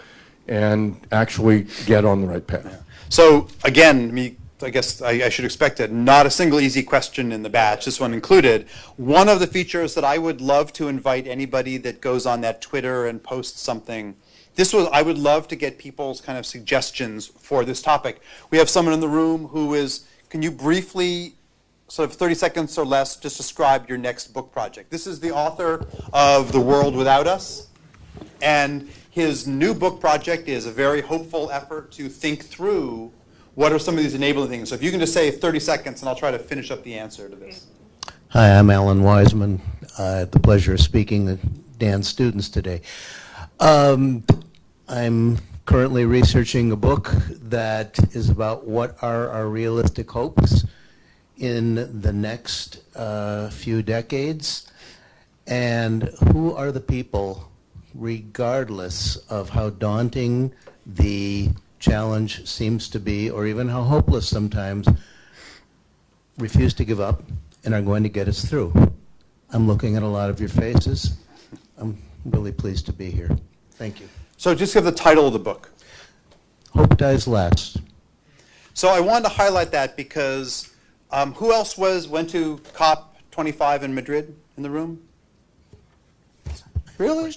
and actually get on the right path. Yeah. So again, I guess I should expect it. Not a single easy question in the batch, this one included. One of the features that I would love to invite anybody that goes on that Twitter and posts something, I would love to get people's kind of suggestions for this topic. We have someone in the room who is, can you briefly, sort of 30 seconds or less, just describe your next book project? This is the author of The World Without Us, and his new book project is a very hopeful effort to think through what are some of these enabling things. So if you can just say 30 seconds, and I'll try to finish up the answer to this. Hi, I'm Alan Wiseman. I had the pleasure of speaking to Dan's students today. I'm currently researching a book that is about what are our realistic hopes in the next few decades, and who are the people, regardless of how daunting the challenge seems to be, or even how hopeless sometimes, refuse to give up and are going to get us through. I'm looking at a lot of your faces. I'm really pleased to be here. Thank you. So just give the title of the book. Hope dies last. So I wanted to highlight that because who else went to COP25 in Madrid in the room? Really?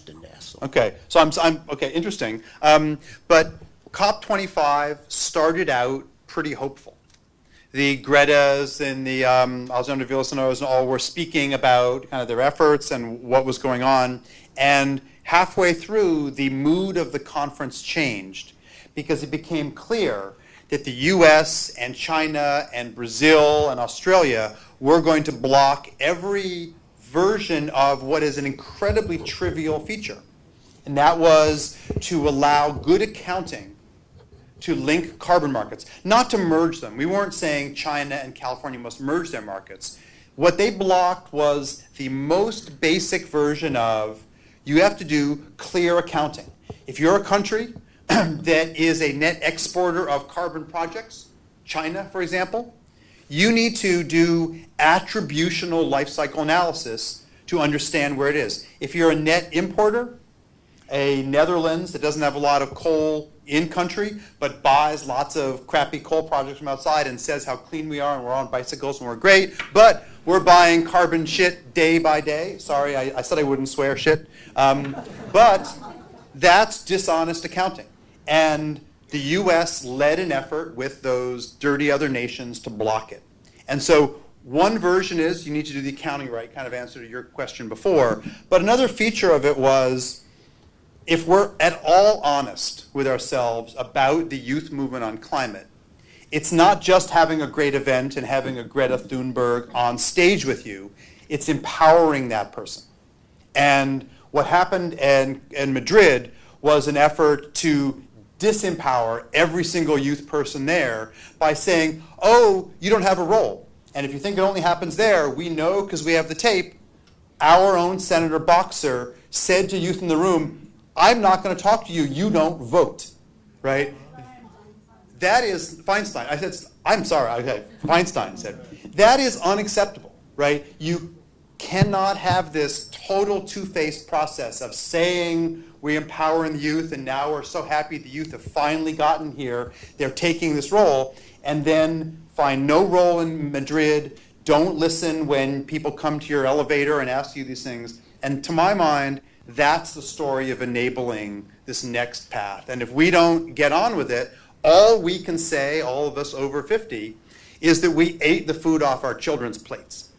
Okay, so I'm okay, interesting. But COP25 started out pretty hopeful. The Gretas and the Alexander Villaseñores and all were speaking about kind of their efforts and what was going on. And halfway through, the mood of the conference changed because it became clear that the US and China and Brazil and Australia were going to block every version of what is an incredibly trivial feature. And that was to allow good accounting to link carbon markets, not to merge them. We weren't saying China and California must merge their markets. What they blocked was the most basic version of, you have to do clear accounting. If you're a country that is a net exporter of carbon projects, China, for example, you need to do attributional life cycle analysis to understand where it is. If you're a net importer, a Netherlands that doesn't have a lot of coal in country, but buys lots of crappy coal projects from outside and says how clean we are and we're on bicycles and we're great, but we're buying carbon shit day by day. Sorry, I said I wouldn't swear shit. But that's dishonest accounting. And the US led an effort with those dirty other nations to block it. And so one version is you need to do the accounting right, kind of answer to your question before. But another feature of it was, if we're at all honest with ourselves about the youth movement on climate, it's not just having a great event and having a Greta Thunberg on stage with you, it's empowering that person. And what happened in Madrid was an effort to disempower every single youth person there by saying, oh, you don't have a role. And if you think it only happens there, we know because we have the tape, our own Senator Boxer said to youth in the room, I'm not going to talk to you, you don't vote, right? That is, Feinstein, I said, I'm sorry, okay, Feinstein said, that is unacceptable, right? You cannot have this total two-faced process of saying we're empowering the youth and now we're so happy the youth have finally gotten here, they're taking this role, and then find no role in Madrid, don't listen when people come to your elevator and ask you these things. And to my mind, that's the story of enabling this next path. And if we don't get on with it, all we can say, all of us over 50, is that we ate the food off our children's plates.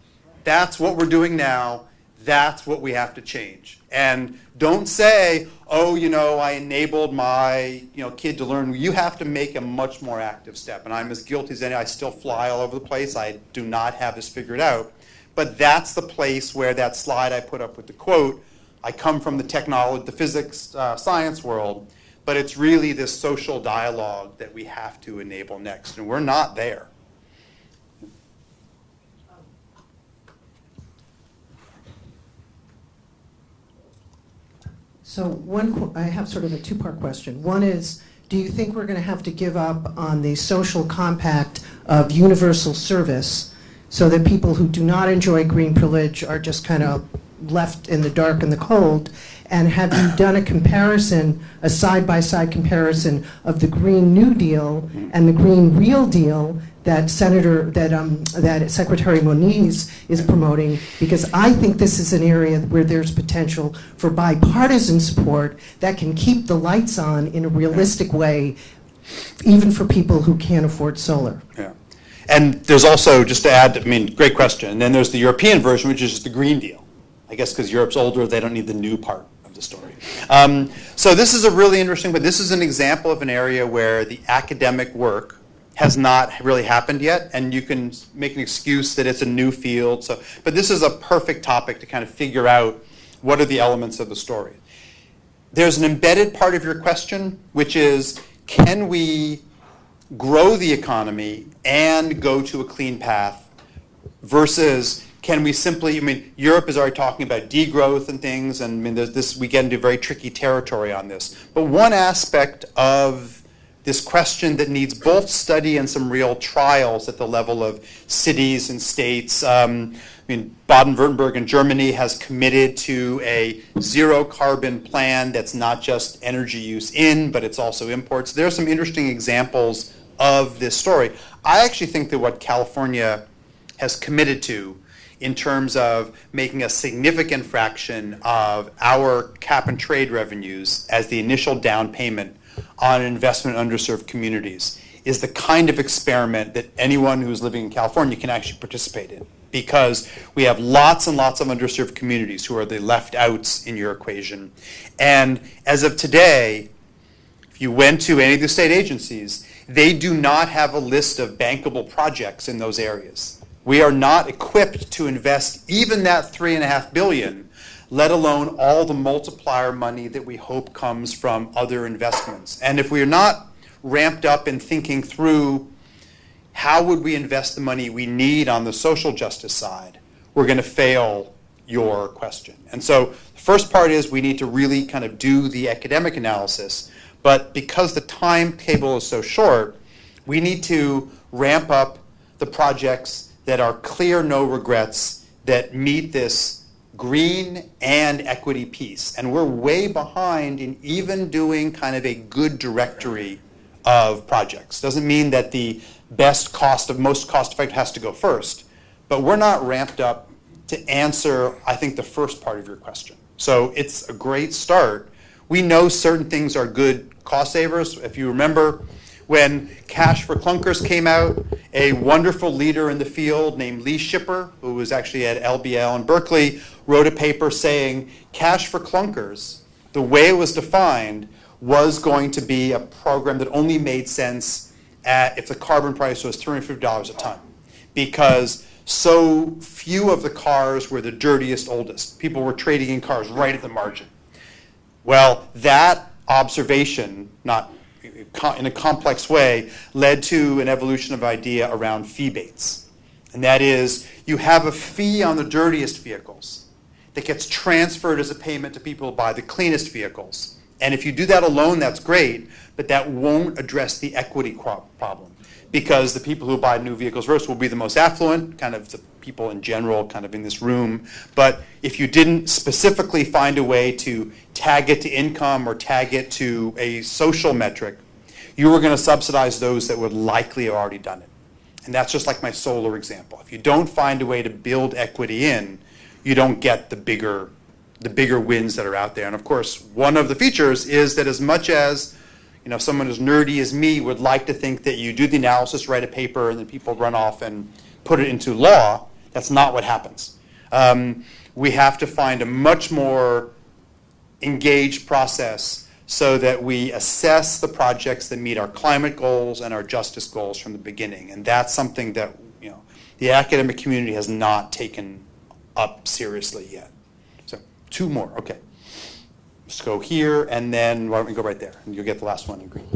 That's what we're doing now. That's what we have to change. And don't say, oh, I enabled my kid to learn. You have to make a much more active step. And I'm as guilty as any. I still fly all over the place. I do not have this figured out. But that's the place where that slide I put up with the quote, I come from the technology, the physics, science world, but it's really this social dialogue that we have to enable next. And we're not there. So I have sort of a two-part question. One is, do you think we're going to have to give up on the social compact of universal service so that people who do not enjoy green privilege are just kind of left in the dark and the cold? And have you done a comparison, a side-by-side comparison of the Green New Deal and the Green Real Deal that that Secretary Moniz is promoting? Because I think this is an area where there's potential for bipartisan support that can keep the lights on in a realistic way, even for people who can't afford solar. Yeah. And there's also, just to add, great question. And then there's the European version, which is just the Green Deal. I guess because Europe's older, they don't need the new part of the story. So this is a really interesting, but this is an example of an area where the academic work has not really happened yet, and you can make an excuse that it's a new field. So, but this is a perfect topic to kind of figure out what are the elements of the story. There's an embedded part of your question, which is, can we grow the economy and go to a clean path versus can we simply, Europe is already talking about degrowth and things, and we get into very tricky territory on this. But one aspect of this question that needs both study and some real trials at the level of cities and states. Baden-Württemberg in Germany has committed to a zero carbon plan that's not just energy use in, but it's also imports. There are some interesting examples of this story. I actually think that what California has committed to in terms of making a significant fraction of our cap and trade revenues as the initial down payment on investment in underserved communities is the kind of experiment that anyone who's living in California can actually participate in, because we have lots and lots of underserved communities who are the left outs in your equation. And as of today, if you went to any of the state agencies, they do not have a list of bankable projects in those areas. We are not equipped to invest even that $3.5 billion, let alone all the multiplier money that we hope comes from other investments. And if we are not ramped up in thinking through how would we invest the money we need on the social justice side, we're going to fail your question. And so the first part is we need to really kind of do the academic analysis. But because the timetable is so short, we need to ramp up the projects that are clear, no regrets, that meet this green and equity piece. And we're way behind in even doing kind of a good directory of projects. Doesn't mean that the best cost of most cost effective has to go first, but we're not ramped up to answer, I think, the first part of your question. So it's a great start. We know certain things are good cost savers. If you remember, when Cash for Clunkers came out, a wonderful leader in the field named Lee Shipper, who was actually at LBL in Berkeley, wrote a paper saying Cash for Clunkers, the way it was defined, was going to be a program that only made sense if the carbon price was $350 a ton, because so few of the cars were the dirtiest, oldest. People were trading in cars right at the margin. Well, that observation, not in a complex way, led to an evolution of idea around fee baits. And that is, you have a fee on the dirtiest vehicles that gets transferred as a payment to people who buy the cleanest vehicles. And if you do that alone, that's great, but that won't address the equity problem, because the people who buy new vehicles first will be the most affluent, kind of the people in general kind of in this room. But if you didn't specifically find a way to tag it to income or tag it to a social metric, you were going to subsidize those that would likely have already done it. And that's just like my solar example. If you don't find a way to build equity in, you don't get the bigger wins that are out there. And of course, one of the features is that as much as someone as nerdy as me would like to think that you do the analysis, write a paper, and then people run off and put it into law, that's not what happens. we have to find a much more engaged process so that we assess the projects that meet our climate goals and our justice goals from the beginning. And that's something that, you know, the academic community has not taken up seriously yet. So 2 more, okay. Let's go here, and then why don't we go right there, and you'll get the last one in green.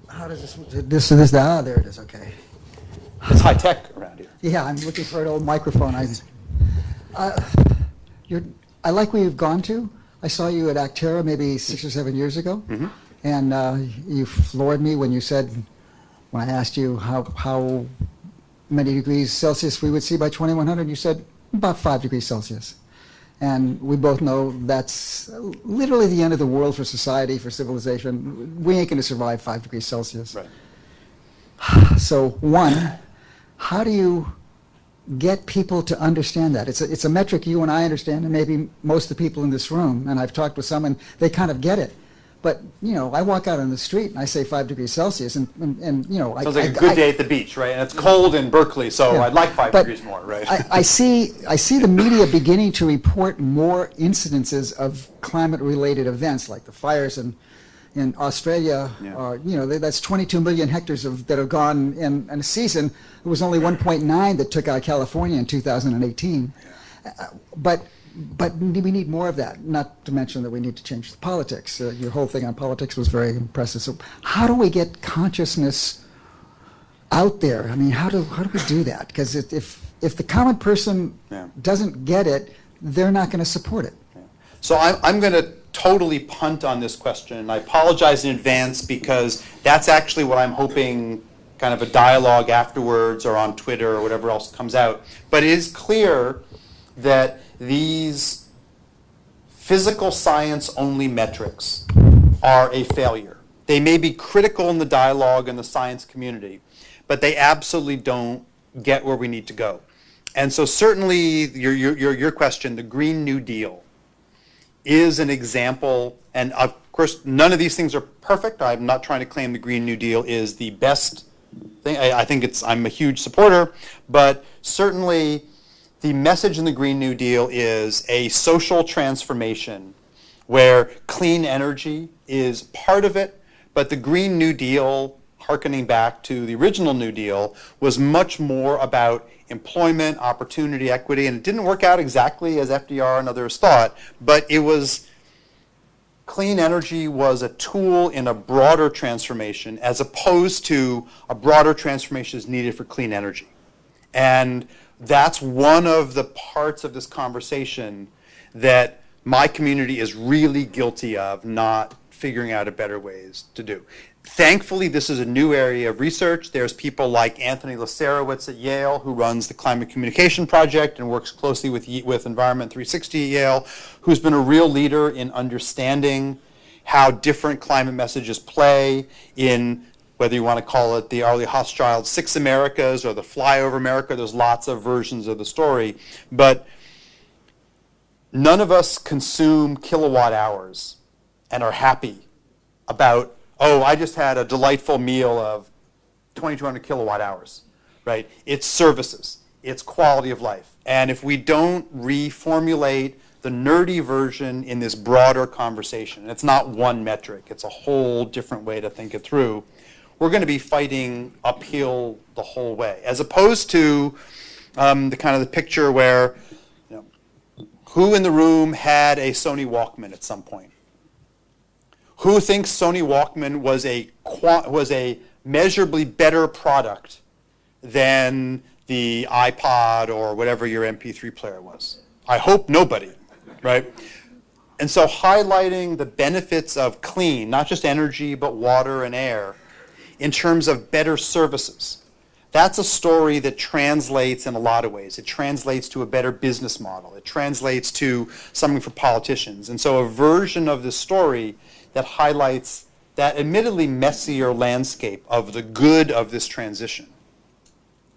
How does this, there it is, okay. It's high tech around here. Yeah, I'm looking for an old microphone. I like where you've gone to. I saw you at Actera maybe 6 or 7 years ago, and you floored me when you said, when I asked you how many degrees Celsius we would see by 2100, you said about 5 degrees Celsius. And we both know that's literally the end of the world for society, for civilization. We ain't going to survive 5 degrees Celsius. Right. So, one, how do you get people to understand that? It's a metric you and I understand, and maybe most of the people in this room, and I've talked with some, and they kind of get it. But, you know, I walk out on the street and I say 5 degrees Celsius, and you know... Sounds like a good day at the beach, right? And it's cold in Berkeley, so yeah, I'd like 5 degrees more, right? I see the media beginning to report more incidences of climate-related events, like the fires in Australia. Yeah. You know, that's 22 million hectares that are gone in a season. It was only 1.9 that took out California in 2018. Yeah. But we need more of that, not to mention that we need to change the politics. Your whole thing on politics was very impressive. So how do we get consciousness out there? I mean, how do we do that? Because if the common person doesn't get it, they're not going to support it. Yeah. So I'm going to totally punt on this question, and I apologize in advance because that's actually what I'm hoping kind of a dialogue afterwards or on Twitter or whatever else comes out. But it is clear that these physical science only metrics are a failure. They may be critical in the dialogue in the science community, but they absolutely don't get where we need to go. And so certainly your question, the Green New Deal, is an example, and of course none of these things are perfect. I'm not trying to claim the Green New Deal is the best thing. I think I'm a huge supporter, but certainly the message in the Green New Deal is a social transformation where clean energy is part of it, but the Green New Deal, hearkening back to the original New Deal, was much more about employment, opportunity, equity, and it didn't work out exactly as FDR and others thought, but it was, clean energy was a tool in a broader transformation as opposed to a broader transformation is needed for clean energy. And that's one of the parts of this conversation that my community is really guilty of not figuring out a better ways to do. Thankfully, this is a new area of research. There's people like Anthony Lacerowitz at Yale, who runs the Climate Communication Project and works closely with Environment 360 at Yale, who's been a real leader in understanding how different climate messages play in, whether you want to call it the Arlie Hochschild Six Americas or the Flyover America. There's lots of versions of the story. But none of us consume kilowatt hours and are happy about, oh, I just had a delightful meal of 2,200 kilowatt hours, right? It's services. It's quality of life. And if we don't reformulate the nerdy version in this broader conversation, and it's not one metric, it's a whole different way to think it through, we're going to be fighting uphill the whole way, as opposed to the kind of the picture where, you know, who in the room had a Sony Walkman at some point? Who thinks Sony Walkman was a measurably better product than the iPod or whatever your MP3 player was? I hope nobody, right? And so highlighting the benefits of clean, not just energy, but water and air, in terms of better services. That's a story that translates in a lot of ways. It translates to a better business model. It translates to something for politicians. And so a version of this story that highlights that admittedly messier landscape of the good of this transition.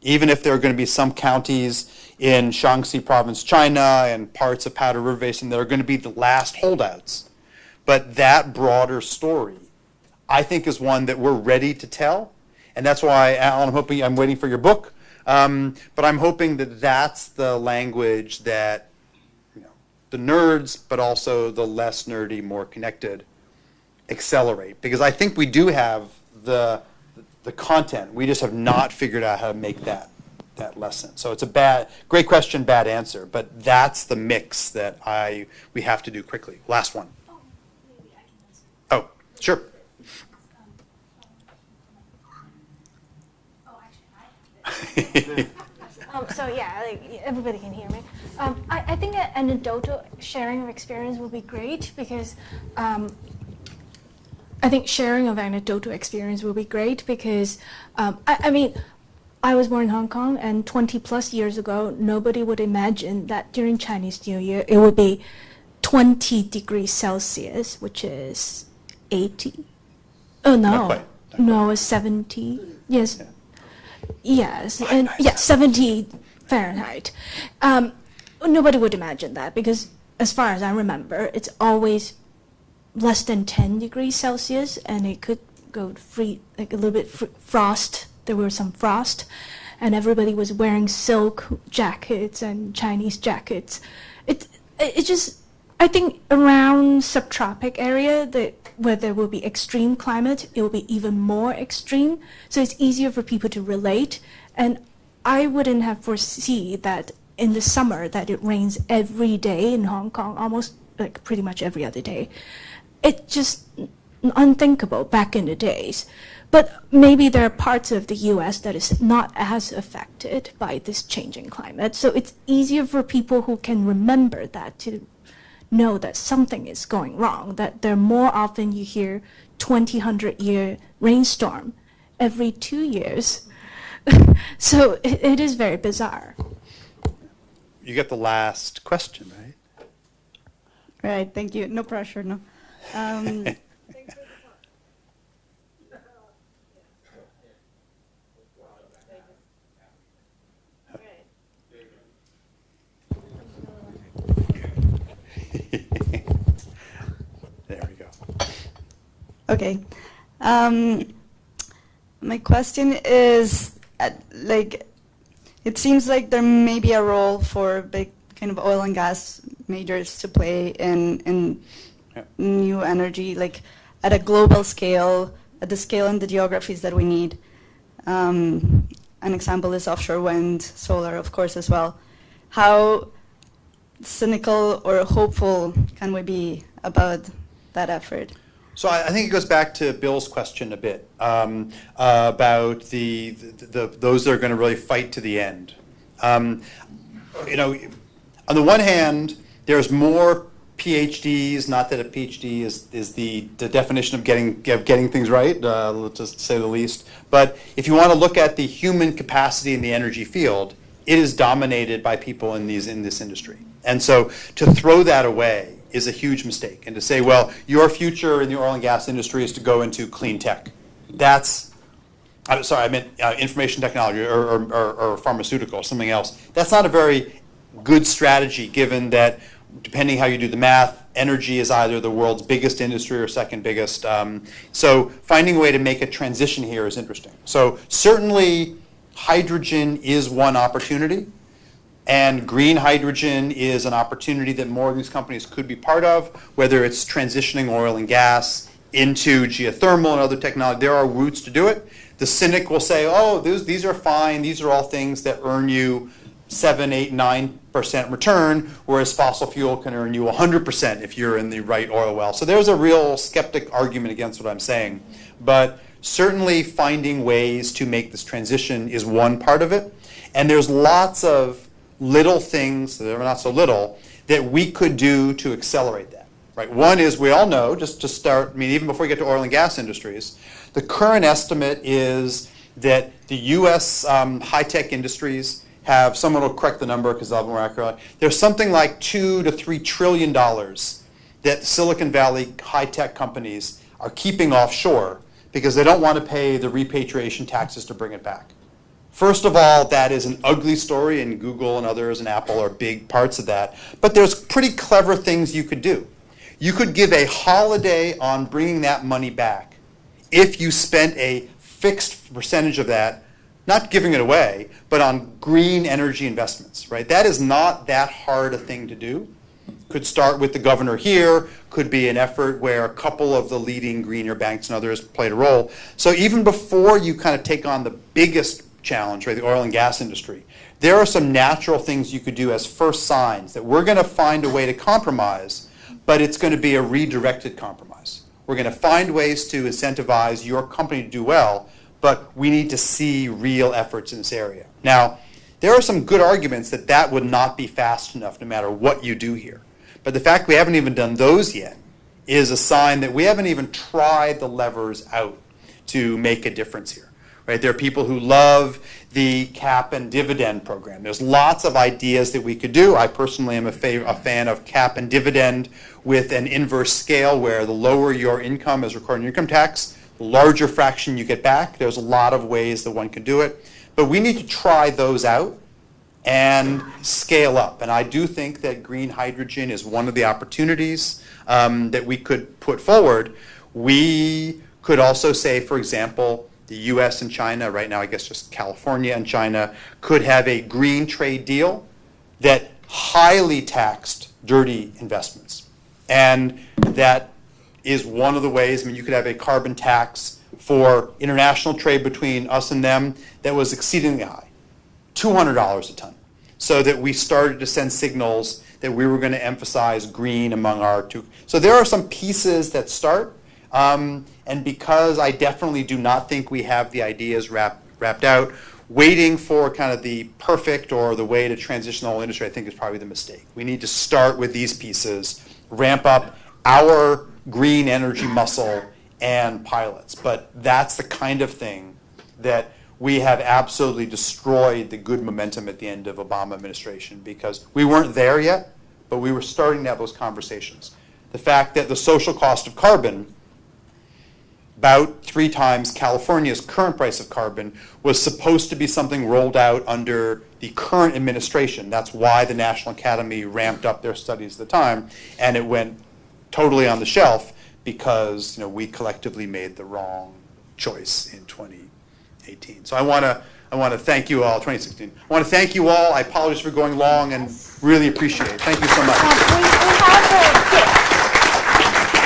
Even if there are going to be some counties in Shaanxi province, China, and parts of Powder River Basin that are going to be the last holdouts. But that broader story, I think, is one that we're ready to tell. And that's why, Alan, I'm waiting for your book. But I'm hoping that that's the language that the nerds, but also the less nerdy, more connected, accelerate. Because I think we do have the content. We just have not figured out how to make that lesson. So it's a great question, bad answer. But that's the mix that we have to do quickly. Last one. Oh, maybe I can answer. Oh, sure. So yeah, everybody can hear me. I think that anecdotal sharing of experience will be great because I think sharing of anecdotal experience will be great because I mean, I was born in Hong Kong, and 20 plus years ago, nobody would imagine that during Chinese New Year it would be 20 degrees Celsius, which is 80. Oh no, Not quite. no, it's 70. Yes. Yeah. Yes, and yeah, 70 Fahrenheit. Nobody would imagine that because, as far as I remember, it's always less than 10 degrees Celsius, and it could go like a little bit frost. There was some frost, and everybody was wearing silk jackets and Chinese jackets. It just, I think around subtropic area where there will be extreme climate, it will be even more extreme. So it's easier for people to relate. And I wouldn't have foreseen that in the summer that it rains every day in Hong Kong, almost like pretty much every other day. It's just unthinkable back in the days. But maybe there are parts of the US that is not as affected by this changing climate. So it's easier for people who can remember that to know that something is going wrong, that there more often you hear 200-year rainstorm every 2 years. So it is very bizarre. You get the last question, right? Right, thank you. No pressure, no. There we go. Okay. My question is, it seems like there may be a role for big kind of oil and gas majors to play in new energy, like at a global scale, at the scale and the geographies that we need. An example is offshore wind, solar, of course, as well. How cynical or hopeful can we be about that effort? So I think it goes back to Bill's question a bit about those that are going to really fight to the end. On the one hand, there's more PhDs. Not that a PhD is the definition of getting things right, let's just say the least. But if you want to look at the human capacity in the energy field, it is dominated by people in this industry. And so to throw that away is a huge mistake. And to say, well, your future in the oil and gas industry is to go into clean tech. I meant information technology or pharmaceutical or something else. That's not a very good strategy, given that depending how you do the math, energy is either the world's biggest industry or second biggest. So finding a way to make a transition here is interesting. So certainly hydrogen is one opportunity. And green hydrogen is an opportunity that more of these companies could be part of, whether it's transitioning oil and gas into geothermal and other technology. There are routes to do it. The cynic will say, oh, these are fine. These are all things that earn you 7, 8, 9% return, whereas fossil fuel can earn you 100% if you're in the right oil well. So there's a real skeptic argument against what I'm saying. But certainly finding ways to make this transition is one part of it. And there's lots of little things that are not so little that we could do to accelerate that. Right? One is, we all know, just to start, even before we get to oil and gas industries, the current estimate is that the U.S. high-tech industries have, someone will correct the number because I'll be more accurate, there's something like $2 to $3 trillion that Silicon Valley high-tech companies are keeping offshore because they don't want to pay the repatriation taxes to bring it back. First of all, that is an ugly story, and Google and others and Apple are big parts of that. But there's pretty clever things you could do. You could give a holiday on bringing that money back if you spent a fixed percentage of that not giving it away, but on green energy investments, right? That is not that hard a thing to do. Could start with the governor here, could be an effort where a couple of the leading greener banks and others played a role. So even before you kind of take on the biggest challenge, right, the oil and gas industry, there are some natural things you could do as first signs that we're going to find a way to compromise, but it's going to be a redirected compromise. We're going to find ways to incentivize your company to do well, but we need to see real efforts in this area. Now, there are some good arguments that that would not be fast enough no matter what you do here. But the fact we haven't even done those yet is a sign that we haven't even tried the levers out to make a difference here. Right? There are people who love the cap and dividend program. There's lots of ideas that we could do. I personally am a fan of cap and dividend with an inverse scale where the lower your income as recorded in income tax, the larger fraction you get back. There's a lot of ways that one can do it. But we need to try those out and scale up. And I do think that green hydrogen is one of the opportunities that we could put forward. We could also say, for example, the US and China, right now I guess just California and China, could have a green trade deal that highly taxed dirty investments. And that is one of the ways. I mean, you could have a carbon tax for international trade between us and them that was exceedingly high. $200 a ton, so that we started to send signals that we were going to emphasize green among our two. So there are some pieces that start, and because I definitely do not think we have the ideas wrapped out, waiting for kind of the perfect or the way to transition the whole industry, I think is probably the mistake. We need to start with these pieces, ramp up our green energy muscle and pilots. But that's the kind of thing that we have absolutely destroyed the good momentum at the end of Obama administration, because we weren't there yet, but we were starting to have those conversations. The fact that the social cost of carbon, about 3 times California's current price of carbon, was supposed to be something rolled out under the current administration. That's why the National Academy ramped up their studies at the time, and it went totally on the shelf because we collectively made the wrong choice in 2018. So I want to thank you all. 2016. I want to thank you all. I apologize for going long and really appreciate it. Thank you so much. We have a